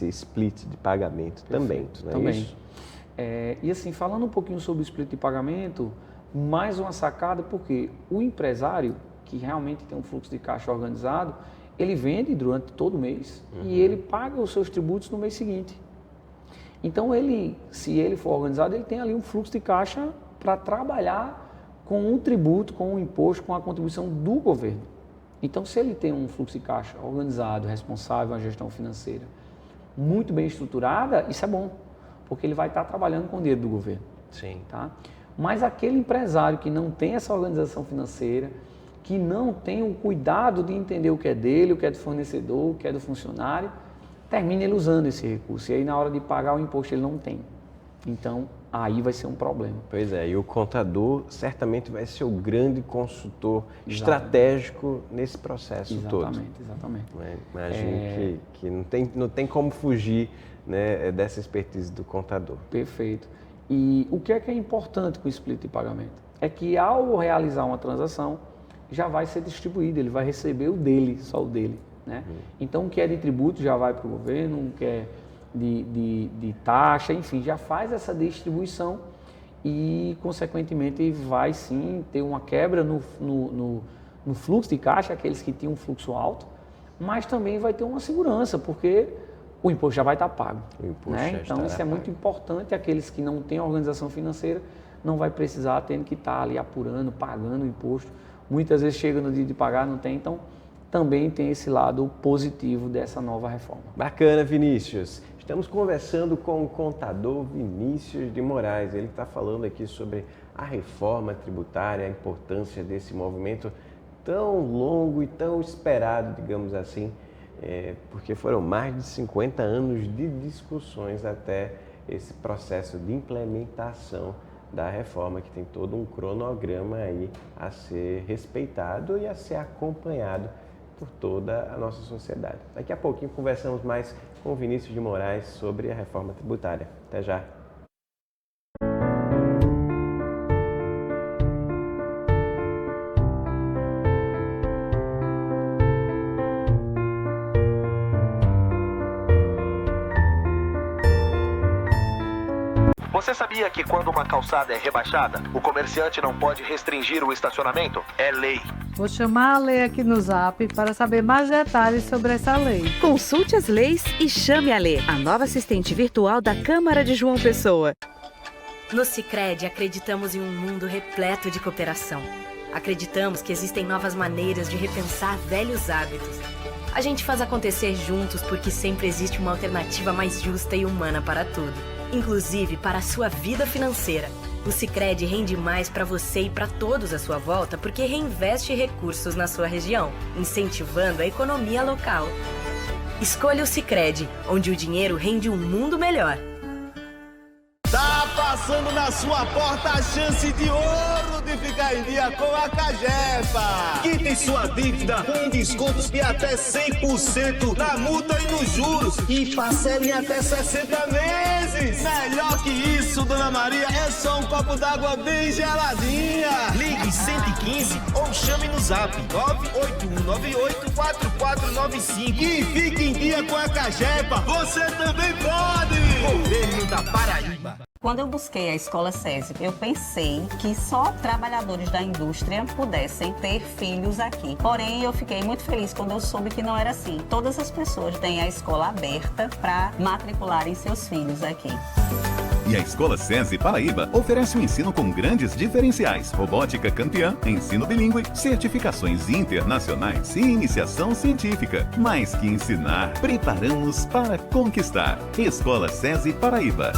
split de pagamento. Perfeito. Também, não é isso? E assim, falando um pouquinho sobre o split de pagamento, mais uma sacada, porque o empresário que realmente tem um fluxo de caixa organizado, ele vende durante todo o mês e ele paga os seus tributos no mês seguinte. Então, se ele for organizado, ele tem ali um fluxo de caixa para trabalhar com o tributo, com o imposto, com a contribuição do governo. Então, se ele tem um fluxo de caixa organizado, responsável, uma gestão financeira muito bem estruturada, isso é bom, porque ele vai estar trabalhando com o dinheiro do governo. Sim. Tá? Mas aquele empresário que não tem essa organização financeira, que não tem o cuidado de entender o que é dele, o que é do fornecedor, o que é do funcionário, termina ele usando esse recurso. E aí, na hora de pagar o imposto, ele não tem. Então, aí vai ser um problema. Pois é, e o contador certamente vai ser o grande consultor estratégico nesse processo todo. Exatamente. Imagino que não tem como fugir, né, dessa expertise do contador. Perfeito. E o que é importante com o split de pagamento? É que ao realizar uma transação, já vai ser distribuído, ele vai receber o dele, só o dele. Né? Então, o que é de tributo já vai para o governo, o que é de taxa, enfim, já faz essa distribuição e, consequentemente, vai sim ter uma quebra no fluxo de caixa, aqueles que tinham um fluxo alto, mas também vai ter uma segurança, porque o imposto já vai estar pago. Né? Então, isso é muito importante, aqueles que não têm organização financeira não vai precisar tendo que estar ali apurando, pagando o imposto. Muitas vezes chega no dia de pagar, não tem, então também tem esse lado positivo dessa nova reforma. Bacana, Vinícius. Estamos conversando com o contador Vinícius de Moraes. Ele está falando aqui sobre a reforma tributária, a importância desse movimento tão longo e tão esperado, digamos assim, porque foram mais de 50 anos de discussões até esse processo de implementação da reforma, que tem todo um cronograma aí a ser respeitado e a ser acompanhado por toda a nossa sociedade. Daqui a pouquinho conversamos mais com o Vinícius de Moraes sobre a reforma tributária. Até já! Você sabia que quando uma calçada é rebaixada, o comerciante não pode restringir o estacionamento? É lei. Vou chamar a Lei aqui no Zap para saber mais detalhes sobre essa lei. Consulte as leis e chame a Lei, a nova assistente virtual da Câmara de João Pessoa. No Sicredi, acreditamos em um mundo repleto de cooperação. Acreditamos que existem novas maneiras de repensar velhos hábitos. A gente faz acontecer juntos porque sempre existe uma alternativa mais justa e humana para tudo, inclusive para a sua vida financeira. O Sicredi rende mais para você e para todos à sua volta porque reinveste recursos na sua região, incentivando a economia local. Escolha o Sicredi, onde o dinheiro rende um mundo melhor. Tá passando na sua porta a chance de ouro de ficar em dia com a Cagepa. Quite sua dívida com descontos de até 100% na multa e nos juros e parcele em até 60 meses. Melhor que isso, Dona Maria, é só um copo d'água bem geladinha. Ligue 115 ou chame no Zap 981984495 e fique em dia com a Cagepa. Você também pode! Governo da Paraíba. Quando eu busquei a Escola SESI, eu pensei que só trabalhadores da indústria pudessem ter filhos aqui. Porém, eu fiquei muito feliz quando eu soube que não era assim. Todas as pessoas têm a escola aberta para matricularem seus filhos aqui. E a Escola SESI Paraíba oferece um ensino com grandes diferenciais: robótica campeã, ensino bilíngue, certificações internacionais e iniciação científica. Mais que ensinar, preparamos para conquistar. Escola SESI Paraíba.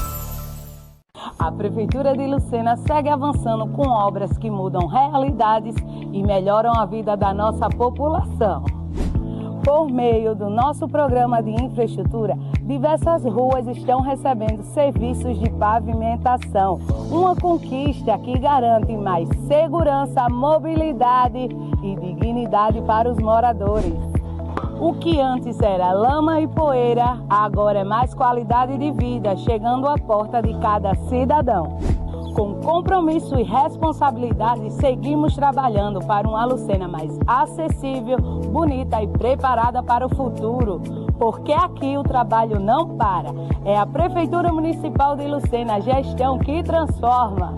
A Prefeitura de Lucena segue avançando com obras que mudam realidades e melhoram a vida da nossa população. Por meio do nosso programa de infraestrutura, diversas ruas estão recebendo serviços de pavimentação. Uma conquista que garante mais segurança, mobilidade e dignidade para os moradores. O que antes era lama e poeira, agora é mais qualidade de vida, chegando à porta de cada cidadão. Com compromisso e responsabilidade, seguimos trabalhando para uma Lucena mais acessível, bonita e preparada para o futuro. Porque aqui o trabalho não para. É a Prefeitura Municipal de Lucena, a gestão que transforma.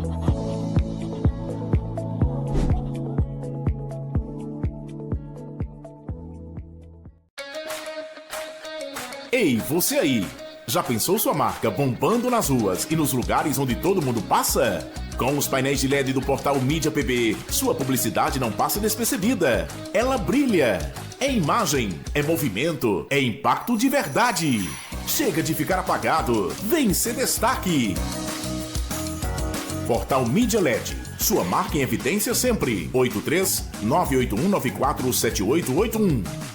Ei, você aí! Já pensou sua marca bombando nas ruas e nos lugares onde todo mundo passa? Com os painéis de LED do portal Mídia PB, sua publicidade não passa despercebida. Ela brilha. É imagem, é movimento, é impacto de verdade. Chega de ficar apagado. Vem ser destaque. Portal Mídia LED. Sua marca em evidência sempre. 83-981947881.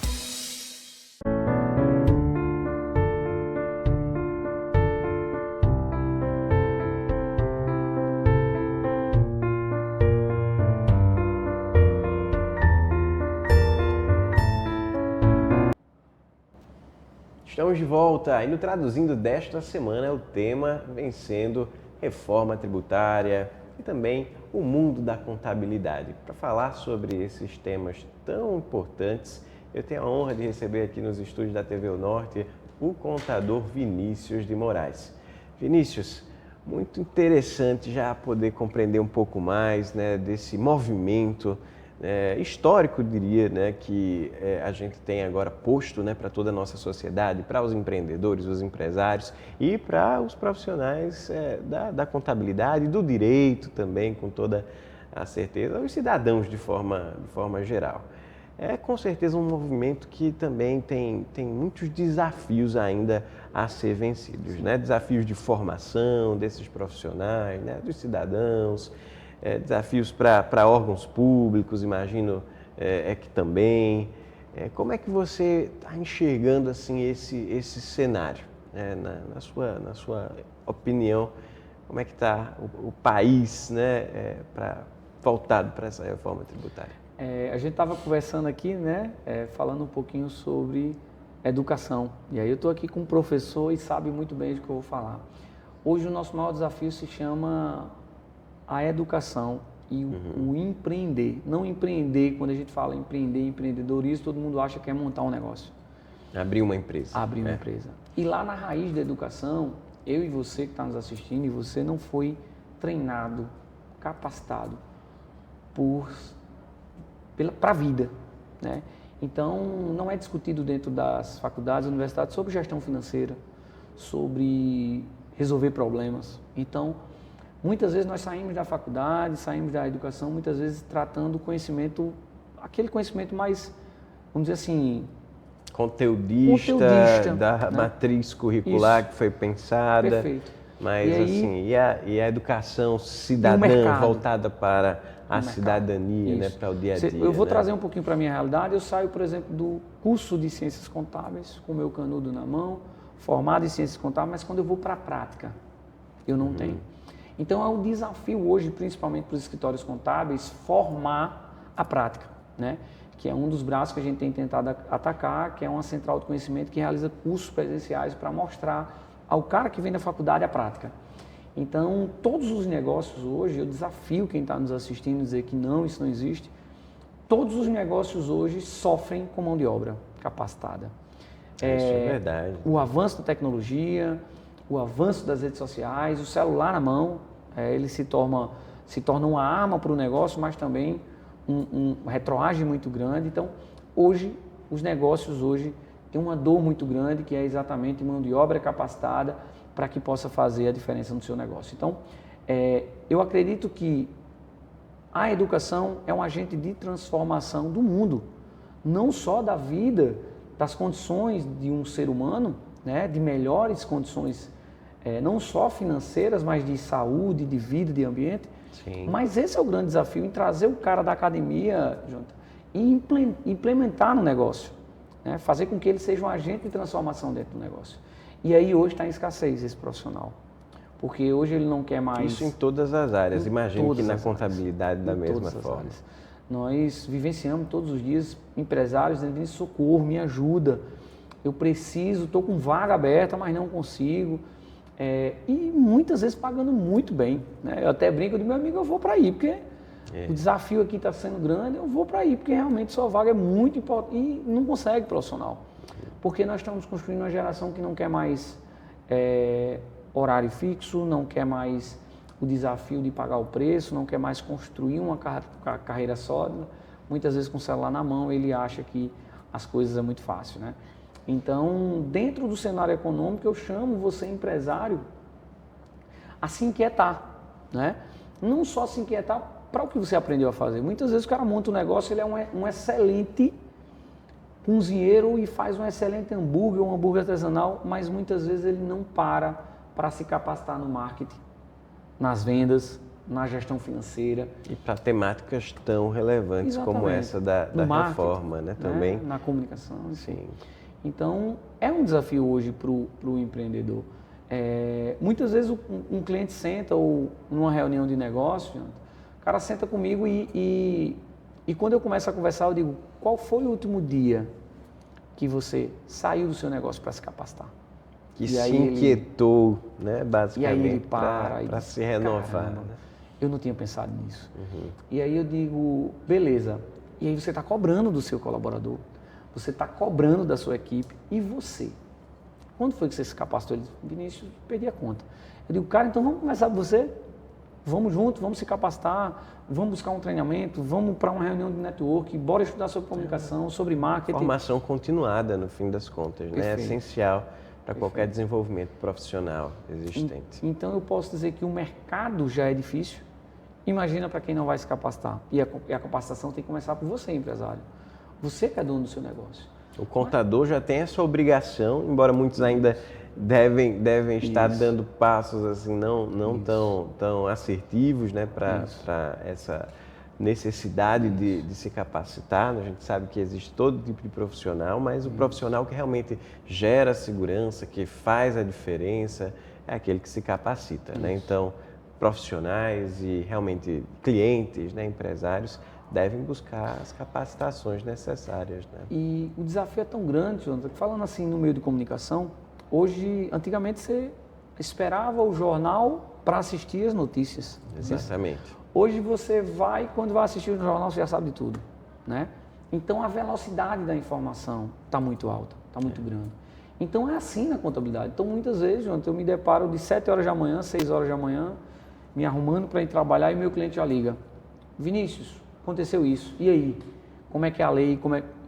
Estamos de volta e no Traduzindo desta semana o tema vem sendo reforma tributária e também o mundo da contabilidade. Para falar sobre esses temas tão importantes, eu tenho a honra de receber aqui nos estúdios da TV O Norte o contador Vinícius de Moraes. Vinícius, muito interessante já poder compreender um pouco mais, né, desse movimento histórico, diria, né, que a gente tem agora posto, né, para toda a nossa sociedade, para os empreendedores, os empresários e para os profissionais da contabilidade, do direito também, com toda a certeza, os cidadãos de forma geral. É com certeza um movimento que também tem muitos desafios ainda a ser vencidos, né? Desafios de formação desses profissionais, né, dos cidadãos, desafios para órgãos públicos, imagino que também. Como é que você está enxergando assim, esse cenário? Na sua opinião, como é que está o país, né, voltado para essa reforma tributária? A gente estava conversando aqui, né, falando um pouquinho sobre educação. E aí eu estou aqui com um professor e sabe muito bem do que eu vou falar. Hoje o nosso maior desafio se chama a educação e o empreender. Não empreender, quando a gente fala empreender, empreendedorismo, todo mundo acha que é montar um negócio. Abrir uma empresa. Abrir uma empresa. E lá na raiz da educação, eu e você que está nos assistindo, e você não foi treinado, capacitado para a vida, né? Então, não é discutido dentro das faculdades, universidades, sobre gestão financeira, sobre resolver problemas. Então, muitas vezes nós saímos da faculdade, saímos da educação, muitas vezes tratando o conhecimento, aquele conhecimento mais, vamos dizer assim... Conteudista da, né, matriz curricular. Isso. Que foi pensada. Perfeito. Mas e a educação cidadã voltada para a cidadania, né, para o dia a dia. Eu vou trazer um pouquinho para a minha realidade. Eu saio, por exemplo, do curso de Ciências Contábeis, com o meu canudo na mão, formado em Ciências Contábeis, mas quando eu vou para a prática, eu não tenho. Então, é um desafio hoje, principalmente para os escritórios contábeis, formar a prática, né? Que é um dos braços que a gente tem tentado atacar, que é uma central de conhecimento que realiza cursos presenciais para mostrar ao cara que vem da faculdade a prática. Então, todos os negócios hoje, eu desafio quem está nos assistindo a dizer que não, isso não existe. Todos os negócios hoje sofrem com mão de obra capacitada. Isso é verdade. O avanço da tecnologia, o avanço das redes sociais, o celular na mão, ele se torna uma arma para o negócio, mas também um retroagem muito grande. Então, hoje, os negócios têm uma dor muito grande, que é exatamente mão de obra capacitada para que possa fazer a diferença no seu negócio. Então, eu acredito que a educação é um agente de transformação do mundo, não só da vida, das condições de um ser humano, né, de melhores condições, não só financeiras, mas de saúde, de vida, de ambiente. Sim. Mas esse é o grande desafio, em trazer o cara da academia, Jonathan, e implementar no negócio, né, fazer com que ele seja um agente de transformação dentro do negócio. E aí hoje está em escassez esse profissional, porque hoje ele não quer mais... Isso em todas as áreas, imagino que na contabilidade da mesma forma. Nós vivenciamos todos os dias empresários dizendo: socorro, me ajuda, eu preciso, estou com vaga aberta, mas não consigo. E muitas vezes pagando muito bem, né? Eu até brinco, eu digo: meu amigo, eu vou para aí, porque o desafio aqui está sendo grande, eu vou para aí, porque realmente sua vaga é muito importante e não consegue profissional. Porque nós estamos construindo uma geração que não quer mais horário fixo, não quer mais o desafio de pagar o preço, não quer mais construir uma carreira sólida. Muitas vezes com o celular na mão ele acha que as coisas é muito fácil, né? Então, dentro do cenário econômico, eu chamo você, empresário, a se inquietar, né? Não só se inquietar para o que você aprendeu a fazer. Muitas vezes o cara monta um negócio, ele é um excelente cozinheiro e faz um excelente hambúrguer, um hambúrguer artesanal, mas muitas vezes ele não para se capacitar no marketing, nas vendas, na gestão financeira. E para temáticas tão relevantes como essa da reforma, né? Também. Né? Na comunicação. Sim. Então, é um desafio hoje para o empreendedor. Muitas vezes um cliente senta, ou numa reunião de negócio, o cara senta comigo e quando eu começo a conversar, eu digo: qual foi o último dia que você saiu do seu negócio para se capacitar? Que se inquietou, né, basicamente, e aí ele para se renovar. Né? Eu não tinha pensado nisso. E aí eu digo: beleza. E aí você está cobrando do seu colaborador, você está cobrando da sua equipe. E você? Quando foi que você se capacitou? Ele disse: Vinícius, perdi a conta. Eu digo: cara, então vamos começar com você? Vamos juntos, vamos se capacitar, vamos buscar um treinamento, vamos para uma reunião de network, bora estudar sobre comunicação, sobre marketing. Formação continuada, no fim das contas, né? É essencial para qualquer desenvolvimento profissional existente. Então eu posso dizer que o mercado já é difícil, imagina para quem não vai se capacitar. E a capacitação tem que começar por você, empresário. Você que é dono do seu negócio. O contador já tem essa obrigação, embora muitos ainda devem estar dando passos assim não tão assertivos, né, para essa necessidade de se capacitar. A gente sabe que existe todo tipo de profissional, mas o profissional que realmente gera segurança, que faz a diferença, é aquele que se capacita, né? Então, profissionais e realmente clientes, né, empresários, devem buscar as capacitações necessárias, né? E o desafio é tão grande, Jonathan, falando assim no meio de comunicação, antigamente você esperava o jornal para assistir as notícias. Exatamente. Né? Hoje você quando vai assistir o jornal, você já sabe de tudo, né? Então a velocidade da informação está muito alta, está muito grande. Então é assim na contabilidade. Então muitas vezes, Jonathan, eu me deparo de 7 horas da manhã, 6 horas da manhã, me arrumando para ir trabalhar e meu cliente já liga: Vinícius, aconteceu isso, e aí? Como é que é a lei?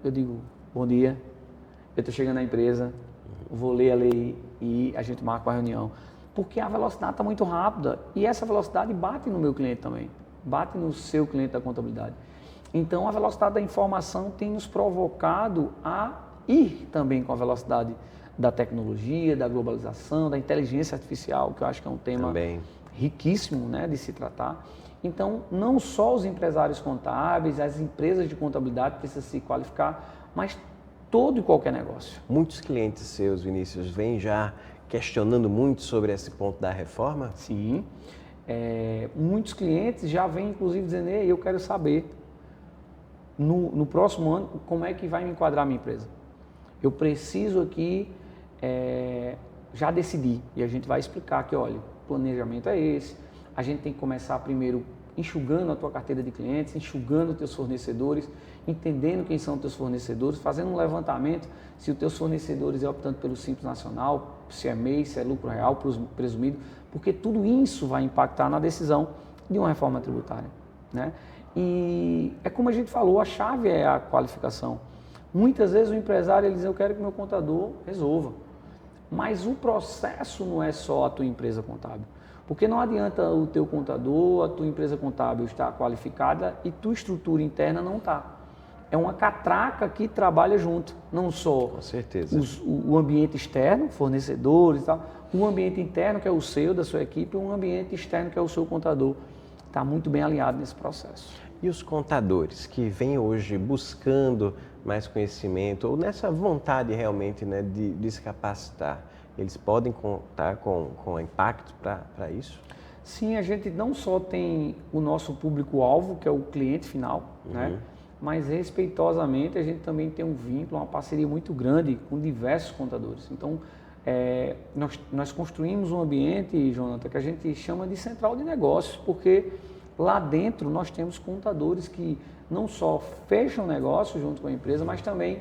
Eu digo: bom dia, eu estou chegando na empresa, vou ler a lei e a gente marca uma reunião. Porque a velocidade está muito rápida e essa velocidade bate no meu cliente também, bate no seu cliente da contabilidade. Então a velocidade da informação tem nos provocado a ir também com a velocidade da tecnologia, da globalização, da inteligência artificial, que eu acho que é um tema riquíssimo, né, de se tratar. Então, não só os empresários contábeis, as empresas de contabilidade precisam se qualificar, mas todo e qualquer negócio. Muitos clientes seus, Vinícius, vêm já questionando muito sobre esse ponto da reforma? Sim. Muitos clientes já vêm, inclusive, dizendo: eu quero saber, no próximo ano, como é que vai me enquadrar a minha empresa. Eu preciso aqui já decidir. E a gente vai explicar que, olha, o planejamento é esse. A gente tem que começar primeiro enxugando a tua carteira de clientes, enxugando os teus fornecedores, entendendo quem são os teus fornecedores, fazendo um levantamento se os teus fornecedores é optando pelo Simples Nacional, se é MEI, se é lucro real, presumido, porque tudo isso vai impactar na decisão de uma reforma tributária, né? E é como a gente falou, a chave é a qualificação. Muitas vezes o empresário ele diz, eu quero que meu contador resolva, mas o processo não é só a tua empresa contábil. Porque não adianta o teu contador, a tua empresa contábil estar qualificada e tua estrutura interna não está. É uma catraca que trabalha junto, não só com certeza. O ambiente externo, fornecedores e tal, o ambiente interno que é o seu, da sua equipe, e o ambiente externo que é o seu contador. Está muito bem alinhado nesse processo. E os contadores que vêm hoje buscando mais conhecimento ou nessa vontade realmente, né, de se capacitar, eles podem contar com impacto para isso? Sim, a gente não só tem o nosso público-alvo, que é o cliente final, né? Mas respeitosamente a gente também tem um vínculo, uma parceria muito grande com diversos contadores. Então, nós construímos um ambiente, Jonathan, que a gente chama de central de negócios, porque lá dentro nós temos contadores que não só fecham negócio junto com a empresa, mas também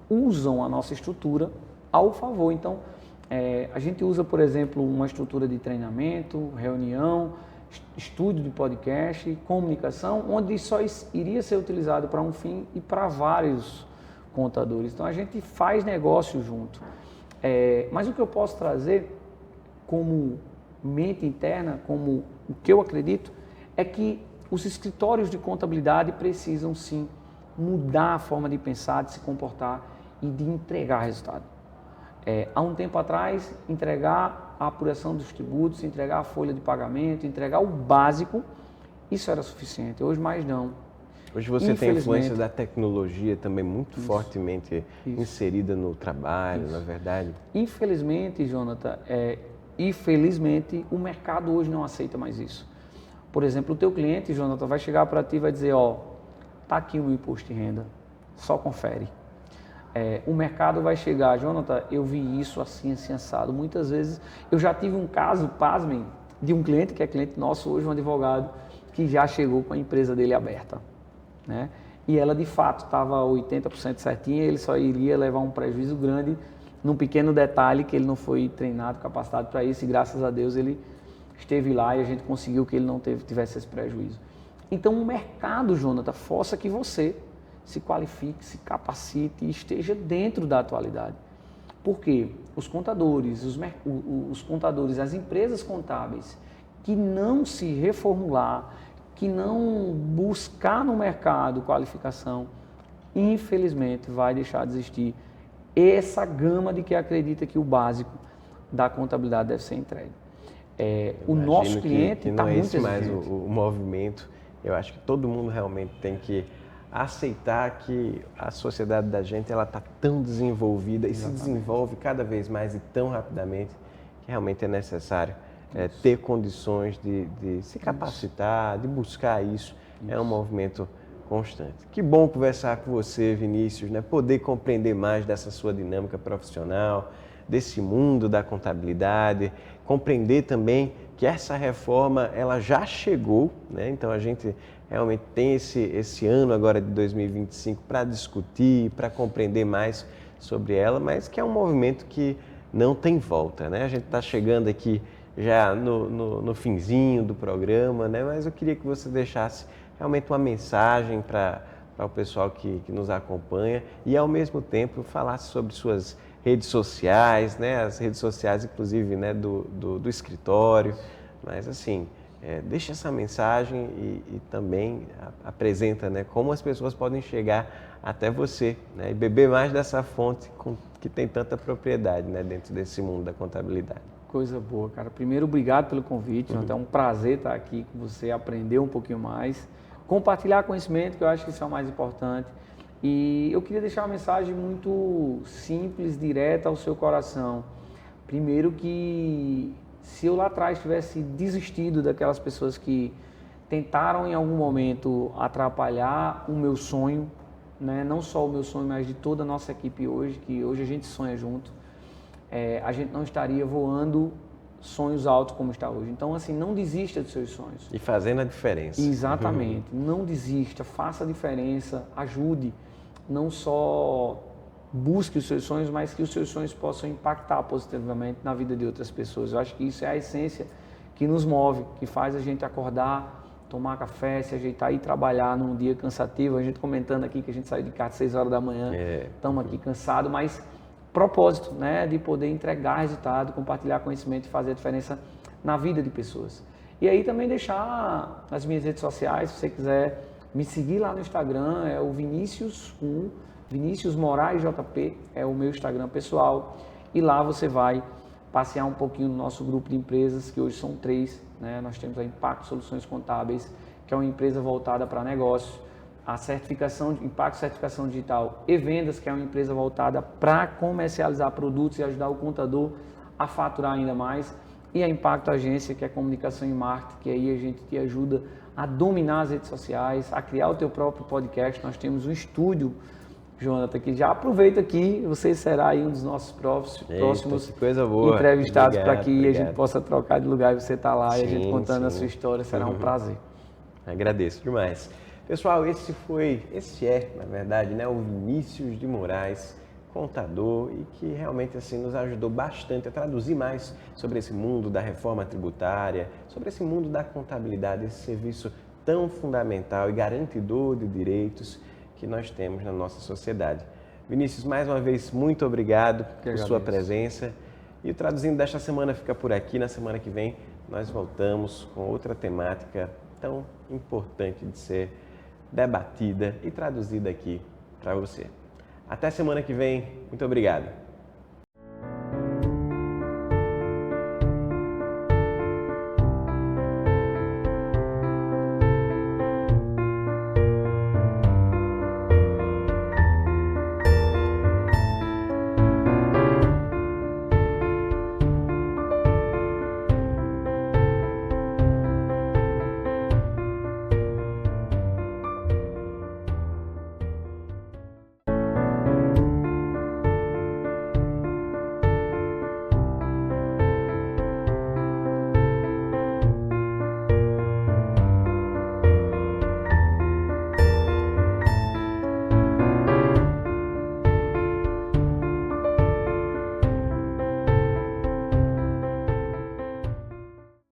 usam a nossa estrutura ao favor. Então, a gente usa, por exemplo, uma estrutura de treinamento, reunião, estúdio de podcast, comunicação, onde só iria ser utilizado para um fim e para vários contadores. Então, a gente faz negócio junto. Mas o que eu posso trazer como mente interna, como o que eu acredito, é que os escritórios de contabilidade precisam sim mudar a forma de pensar, de se comportar e de entregar resultado. Há um tempo atrás, entregar a apuração dos tributos, entregar a folha de pagamento, entregar o básico, isso era suficiente. Hoje mais não. Hoje você tem a influência da tecnologia também muito fortemente inserida no trabalho, na verdade. Infelizmente, Jonathan, infelizmente o mercado hoje não aceita mais isso. Por exemplo, o teu cliente, Jonathan, vai chegar para ti e vai dizer, tá aqui o meu imposto de renda, só confere. O mercado vai chegar, Jonathan, eu vi isso assim, assim, assado. Muitas vezes, eu já tive um caso, pasmem, de um cliente, que é cliente nosso hoje, um advogado, que já chegou com a empresa dele aberta, né? E ela, de fato, estava 80% certinha, ele só iria levar um prejuízo grande num pequeno detalhe que ele não foi treinado, capacitado para isso, e graças a Deus ele esteve lá e a gente conseguiu que ele não tivesse esse prejuízo. Então, o mercado, Jonathan, força que você se qualifique, se capacite e esteja dentro da atualidade. Por quê? Os contadores, as empresas contábeis que não se reformular, que não buscar no mercado qualificação, infelizmente vai deixar de existir essa gama de que acredita que o básico da contabilidade deve ser entregue. O nosso cliente está muito exigente. Não é esse mais o movimento. Eu acho que todo mundo realmente tem que aceitar que a sociedade da gente ela está tão desenvolvida e se desenvolve cada vez mais e tão rapidamente que realmente é necessário ter condições de se capacitar, de buscar isso. É um movimento constante. Que bom conversar com você, Vinícius, né? Poder compreender mais dessa sua dinâmica profissional, desse mundo da contabilidade, compreender também que essa reforma ela já chegou, né? Então a gente realmente tem esse ano agora de 2025 para discutir, para compreender mais sobre ela, mas que é um movimento que não tem volta, né? A gente está chegando aqui já no finzinho do programa, né? Mas eu queria que você deixasse realmente uma mensagem para o pessoal que nos acompanha e ao mesmo tempo falasse sobre suas redes sociais, né? As redes sociais inclusive, né? do escritório, mas assim, deixa essa mensagem e também apresenta, né? Como as pessoas podem chegar até você, né? E beber mais dessa fonte que tem tanta propriedade, né? Dentro desse mundo da contabilidade. Coisa boa, cara. Primeiro, obrigado pelo convite. É um prazer estar aqui com você, aprender um pouquinho mais, compartilhar conhecimento, que eu acho que isso é o mais importante. E eu queria deixar uma mensagem muito simples, direta ao seu coração. Primeiro que se eu lá atrás tivesse desistido daquelas pessoas que tentaram em algum momento atrapalhar o meu sonho, né? Não só o meu sonho, mas de toda a nossa equipe hoje, que hoje a gente sonha junto, a gente não estaria voando sonhos altos como está hoje. Então, assim, não desista dos seus sonhos. E fazendo a diferença. Exatamente. Não desista, faça a diferença, ajude. Não só busque os seus sonhos, mas que os seus sonhos possam impactar positivamente na vida de outras pessoas. Eu acho que isso é a essência que nos move, que faz a gente acordar, tomar café, se ajeitar e trabalhar num dia cansativo. A gente comentando aqui que a gente saiu de casa às 6 horas da manhã, estamos aqui cansados, mas propósito, né, de poder entregar resultado, compartilhar conhecimento e fazer a diferença na vida de pessoas. E aí também deixar as minhas redes sociais, se você quiser me seguir lá no Instagram, é o Vinícius Moraes JP, é o meu Instagram pessoal, e lá você vai passear um pouquinho no nosso grupo de empresas, que hoje são 3, né? Nós temos a Impacto Soluções Contábeis, que é uma empresa voltada para negócios, a certificação de Impacto Certificação Digital e Vendas, que é uma empresa voltada para comercializar produtos e ajudar o contador a faturar ainda mais, e a Impacto Agência, que é comunicação e marketing, que aí a gente te ajuda a dominar as redes sociais, a criar o teu próprio podcast. Nós temos um estúdio, Jonathan, que já aproveita aqui, você será aí um dos nossos próximos entrevistados para que a gente possa trocar de lugar e você estar lá e a gente contando a sua história, será um prazer. Agradeço demais. Pessoal, esse é, na verdade, né, o Vinícius de Moraes, contador, e que realmente assim nos ajudou bastante a traduzir mais sobre esse mundo da reforma tributária, sobre esse mundo da contabilidade, esse serviço tão fundamental e garantidor de direitos que nós temos na nossa sociedade. Vinícius, mais uma vez, muito obrigado por sua presença. E o Traduzindo desta semana fica por aqui. Na semana que vem nós voltamos com outra temática tão importante de ser debatida e traduzida aqui para você. Até semana que vem. Muito obrigado.